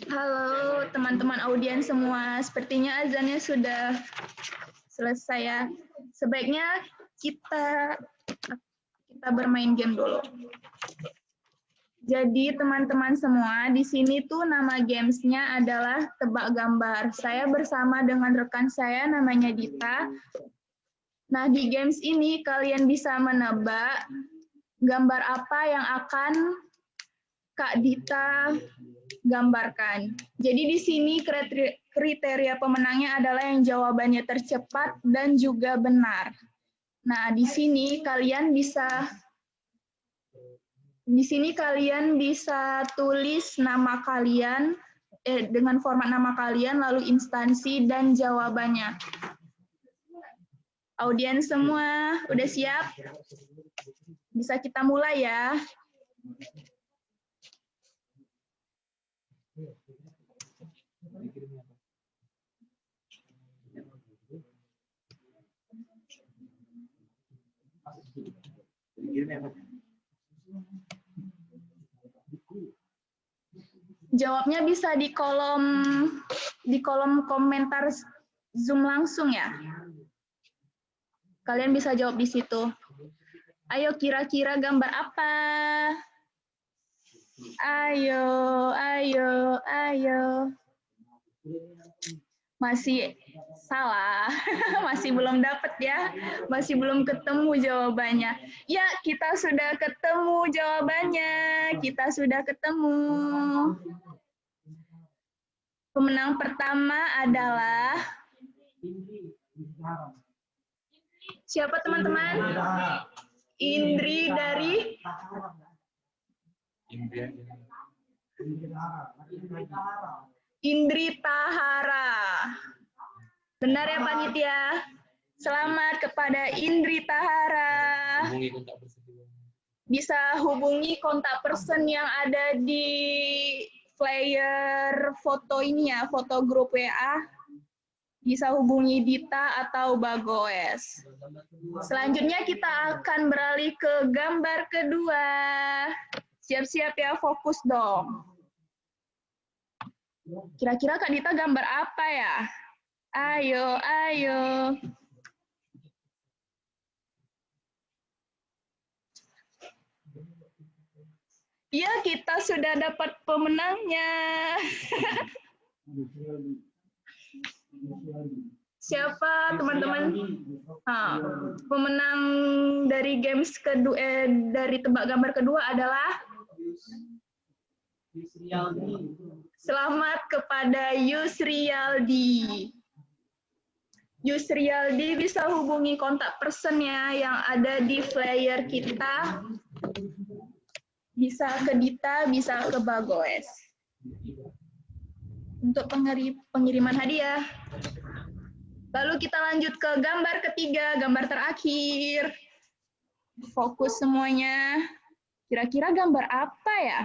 Halo teman-teman audiens semua, sepertinya azannya sudah selesai ya. Sebaiknya kita bermain game dulu. Jadi teman-teman semua, di sini tuh nama gamesnya adalah tebak gambar. Saya bersama dengan rekan saya namanya Dita. Nah di games ini kalian bisa menebak gambar apa yang akan Kak Dita gambarkan. Jadi di sini kriteria pemenangnya adalah yang jawabannya tercepat dan juga benar. Nah, di sini kalian bisa Di sini kalian bisa tulis nama kalian dengan format nama kalian, lalu instansi dan jawabannya. Audiens semua, udah siap? Bisa kita mulai ya. Jawabnya bisa di kolom komentar Zoom langsung ya. Kalian bisa jawab di situ. Ayo kira-kira gambar apa? Ayo, ayo, ayo. Masih salah, masih belum dapat ya, masih belum ketemu jawabannya. Ya, kita sudah ketemu jawabannya, kita sudah ketemu. Pemenang pertama adalah siapa teman-teman? Indri dari Indri Tahara. Benar ya panitia? Selamat kepada Indri Tahara. Bisa hubungi kontak person yang ada di flyer foto ini ya, foto grup WA. Bisa hubungi Dita atau Bagoes. Selanjutnya kita akan beralih ke gambar kedua. Siap-siap ya, fokus dong. Kira-kira Kak Dita gambar apa ya? Ayo, ayo. Ya, kita sudah dapat pemenangnya. Siapa teman-teman? Pemenang dari games kedua, dari tebak gambar kedua adalah selamat kepada Yusrialdi. Yusrialdi bisa hubungi kontak personnya yang ada di flyer kita. Bisa ke Dita, bisa ke Bagoes. Untuk pengiriman hadiah. Lalu kita lanjut ke gambar ketiga, gambar terakhir. Fokus semuanya. Kira-kira gambar apa ya?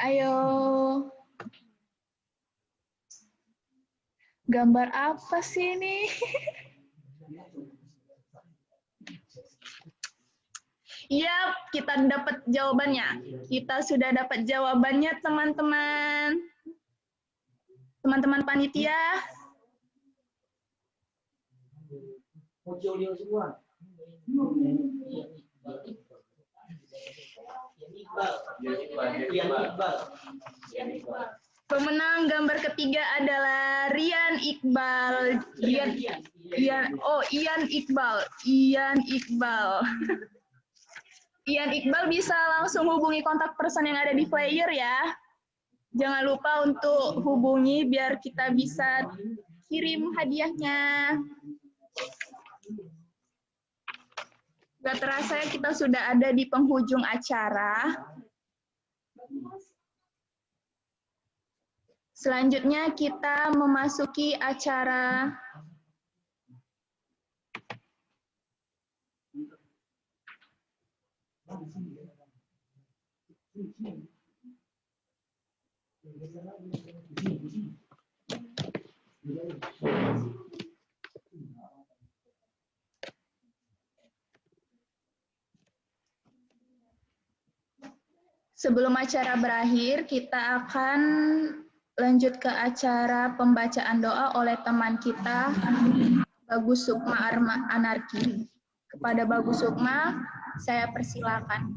Ayo. Gambar apa sih ini? Iya, kita dapat jawabannya. Kita sudah dapat jawabannya, teman-teman. Teman-teman panitia. Pemenang gambar ketiga adalah Rian Iqbal. Ian Iqbal. Ian Iqbal bisa langsung hubungi kontak person yang ada di flyer ya. Jangan lupa untuk hubungi biar kita bisa kirim hadiahnya. Gak terasa ya, kita sudah ada di penghujung acara. Selanjutnya kita memasuki acara sebelum acara berakhir, kita akan lanjut ke acara pembacaan doa oleh teman kita, Bagus Sukma Anarki. Kepada Bagus Sukma, saya persilakan.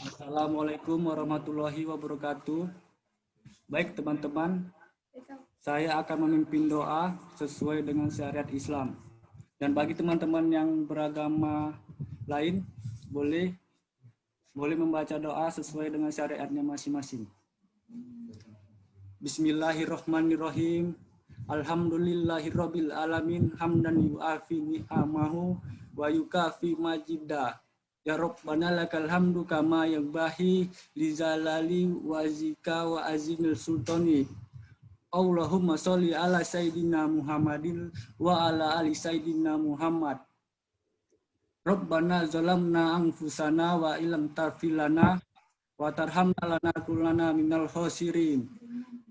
Assalamualaikum warahmatullahi wabarakatuh. Baik teman-teman, saya akan memimpin doa sesuai dengan syariat Islam. Dan bagi teman-teman yang beragama lain, boleh membaca doa sesuai dengan syariatnya masing-masing. Bismillahirrahmanirrahim. Alhamdulillahirabbil alamin hamdan yu'afi ni'amahu wa yukafi majidah. Ya Rabbana lakal hamdu kama yanbahi lizalali wa zika wa azimil sultani. Allahumma sholli ala sayyidina Muhammadin wa ala ali sayyidina Muhammad. Rabbana zalamna anfusana wa ilam tarfilana wa tarhamna lanakunanna minal khosirin.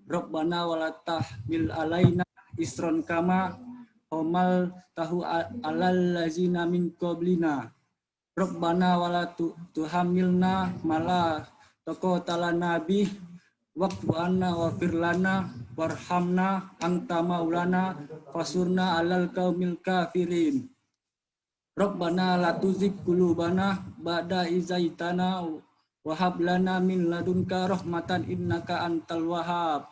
Rabbana wala tahmil alaina isron kama homal tahu alal lazina min qablina. Rabbana wala tuhamilna mala taqatala nabi waqfu anna wa firlana warhamna anta maulana fasurna alal qaumil kafirin. Rabbana la tuzigh qulubana ba'da izaitana wa hab lana min ladunka rahmatan innaka antal wahhab.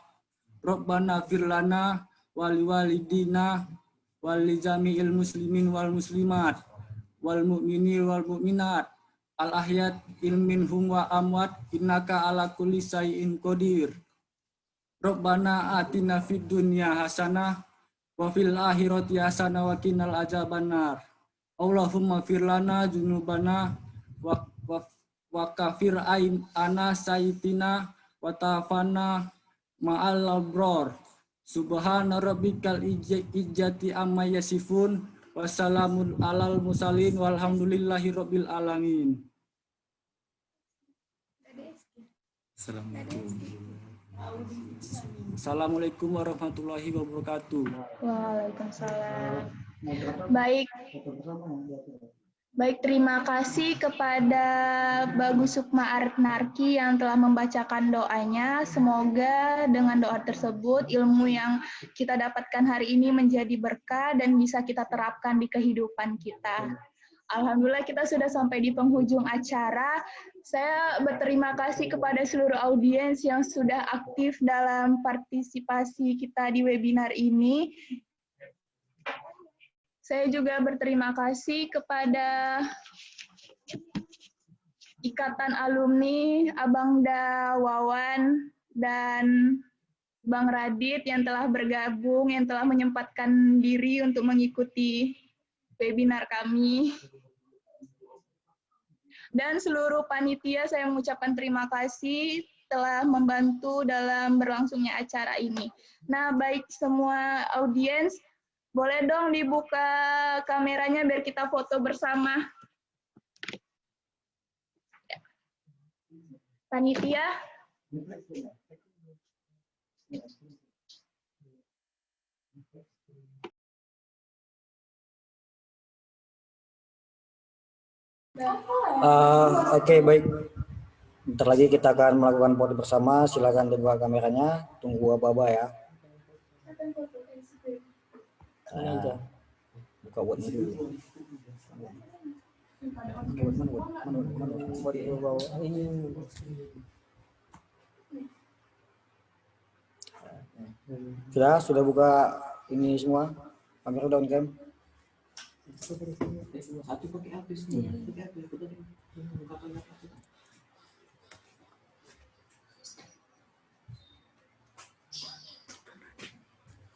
Rabbana firlana wal walidina wal jami'il muslimin wal muslimat wal mu'minin wal mu'minat al ahyat ilminhum wa amwat innaka ala kulli syai'in qadir. Rabbana atina fid dunya hasanah wa fil akhirati hasanah wa qinal adzabannar. Allahumma firlana junubana wa kafir ana sayyitina wa tafana ma'al abror. Subhana rabbikal izzati amma yasifun wa salamun alal mursalin walhamdulillahi rabbil alamin. Assalamualaikum warahmatullahi wabarakatuh. Waalaikumsalam. Baik, terima kasih kepada Bagus Sukma Artnarki yang telah membacakan doanya. Semoga dengan doa tersebut ilmu yang kita dapatkan hari ini menjadi berkah dan bisa kita terapkan di kehidupan kita. Alhamdulillah kita sudah sampai di penghujung acara. Saya berterima kasih kepada seluruh audiens yang sudah aktif dalam partisipasi kita di webinar ini. Saya juga berterima kasih kepada Ikatan Alumni Abangda Wawan dan Bang Radit yang telah bergabung, yang telah menyempatkan diri untuk mengikuti webinar kami. Dan seluruh panitia saya mengucapkan terima kasih telah membantu dalam berlangsungnya acara ini. Nah, baik semua audiens, boleh dong dibuka kameranya biar kita foto bersama. Panitia. Oke, baik. Bentar lagi kita akan melakukan foto bersama. Silakan dibuka kameranya. Tunggu apa-apa ya. Nah, buka buatnya dulu. Sudah buka ini semua. Kamera udah on cam.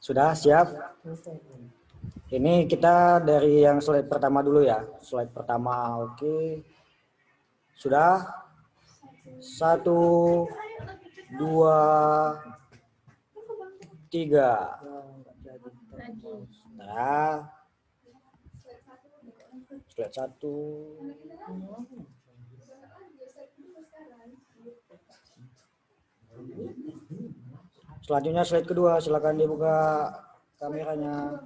Sudah siap? Ini kita dari yang slide pertama dulu ya. Slide pertama, oke. Sudah? 1, 2, 3. Nah, slide 1. Selanjutnya slide kedua, silakan dibuka kameranya.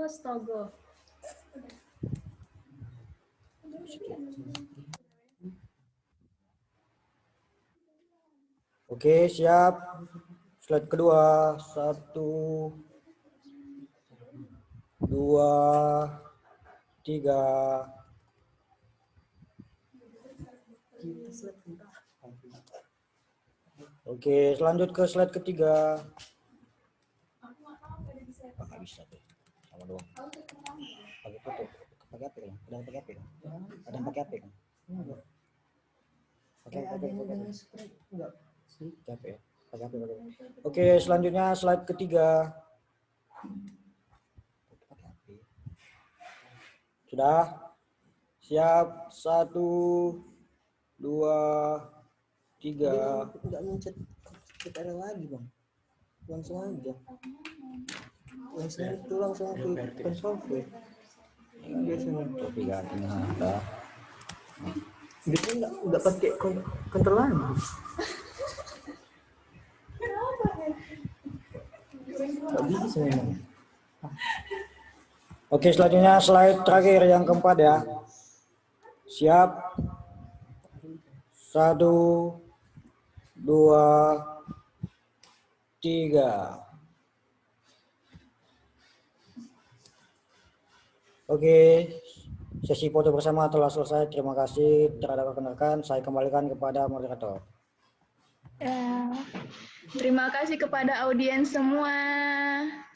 Astaga. Oke, siap. Slide kedua. 1, 2, 3. Oke, selanjut ke slide ketiga. Nggak bisa tuh. Sama doang. Pakai foto. Pakai apa kan? Ada yang pakai apa kan? Ada yang pakai apa kan? Pakai apa? Enggak. Pakai apa ya? Pakai apa? Oke, selanjutnya slide ketiga. Sudah? Siap? 1, 2, 3. Enggak mencet ada lagi bang, langsung aja itu langsung ke control V biasanya Tapi gantinya ada. biasanya enggak pakai control lagi. Nggak bisa memang. Oke, selanjutnya slide terakhir yang keempat ya. Siap? 1, 2, 3. Oke, sesi foto bersama telah selesai. Terima kasih terhadap rekan-rekan. Saya kembalikan kepada moderator. Ya, terima kasih kepada audiens semua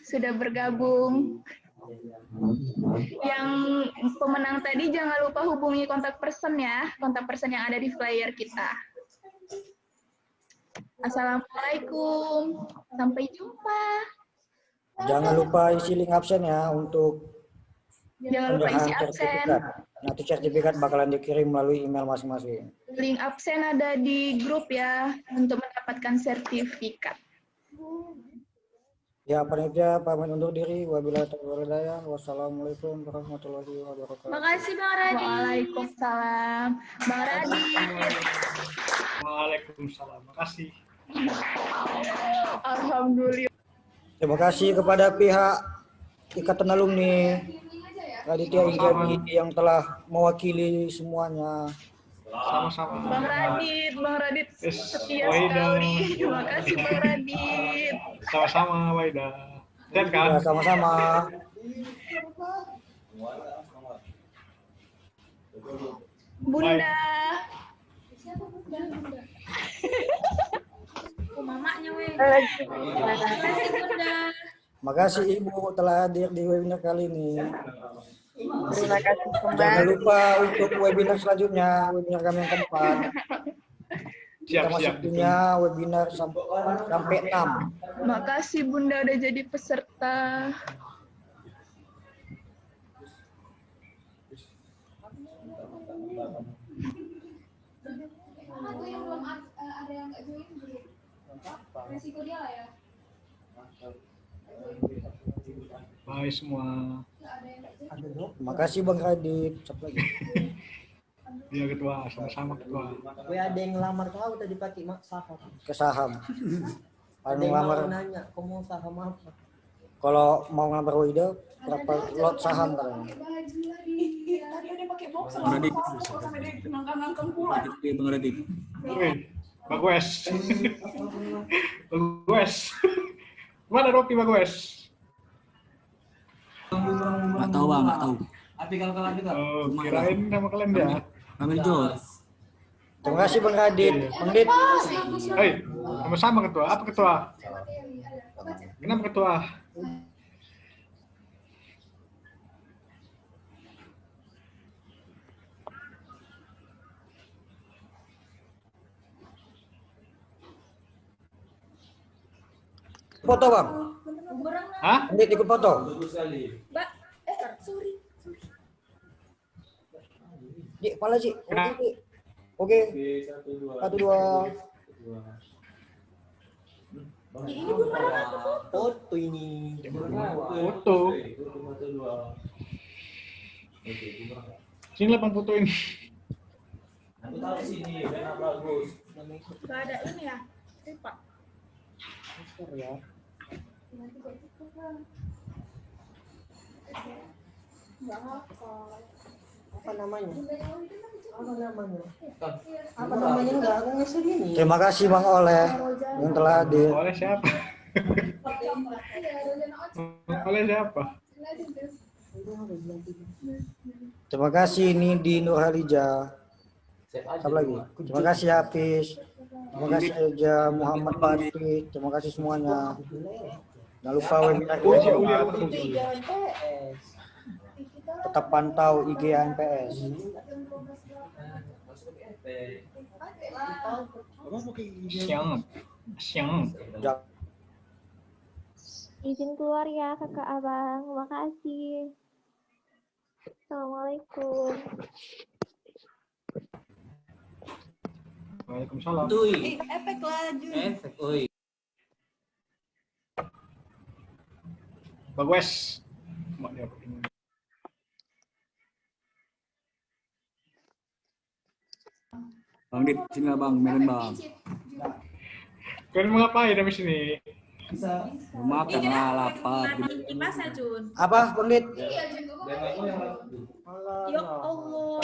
sudah bergabung. Yang pemenang tadi jangan lupa hubungi kontak person ya, kontak person yang ada di flyer kita. Assalamualaikum, sampai jumpa. Jangan lupa isi link absen ya untuk Jangan lupa isi absen. sertifikat. Nanti sertifikat bakalan dikirim melalui email masing-masing. Link absen ada di grup ya untuk mendapatkan sertifikat. Ya, panitia pamit undur diri. Wabillahi taufiq wal hidayah. Wassalamualaikum warahmatullahi wabarakatuh. Makasih Bang Radit. Waalaikumsalam. Bang Radit. Waalaikumsalam. Makasih. Alhamdulillah. Terima kasih kepada pihak Ikatan Alumni Raditya Indradi yang telah mewakili semuanya. Sama-sama. Bang Radit setia Waida. sekali. Terima kasih Bang Radit. Sama-sama, Waida. Dan Ya, kan? sama-sama. Bunda. Mamanya weh. Makasih Ibu telah hadir di webinar kali ini. Terima kasih Jangan kembali. lupa untuk webinar selanjutnya, webinar kami yang keempat. Kita masih Siap-siap. punya webinar sampai 6. Makasih Bunda udah jadi peserta. Bye semua. Makasih Bang Radit. Siapa lagi? Iya ketua, sama-sama ketua. Gue ada yang ngelamar kau tadi pakai saham. Ke saham. Kalau Ada yang mau ngelamar, nanya, kau mau saham apa? kalau mau ngelamar Wida, berapa lot saham katanya? Bang Radit. Oke, bagus. Bagus. Mana Rocky bagus? Nggak tahu bang, nggak tahu. Oh, kirain sama kalian dia. Ambil Jor. Terima kasih Bang Radit. Bang Dit, Hei, sama-sama ketua. Apa ketua? Kenapa ketua? foto Bang. Hah? Bang Dit ikut foto. Ji, kepala Ji. Oke. 1, 2. Foto ini. Foto. Sini lah bang fotoin. Gak ada ini ya? Pak. Apa namanya? Apa namanya? Apa namanya? Enggak, aku ngasih ini. Terima kasih Bang Oleh yang telah hadir. Oleh siapa? Oleh siapa? Terima kasih Nidi Nurhalija. Siapa lagi? Terima kasih Hafiz. Terima kasih Eja, Muhammad Fatih, terima kasih semuanya. Jangan lupa webinar Uji, kita uji juga. apa tuh? Tetap pantau IG HMPS. Siang. Ja- Izin keluar ya kakak abang, makasih. Assalamualaikum. Waalaikumsalam. Efek laju. Bagus. Bang Dit, sini lah bang, main bang. Kalian mau ngapain habis ini? Makan lah, lapar. Kipas ya, Jun. Apa, Bang Dit? Ya Allah.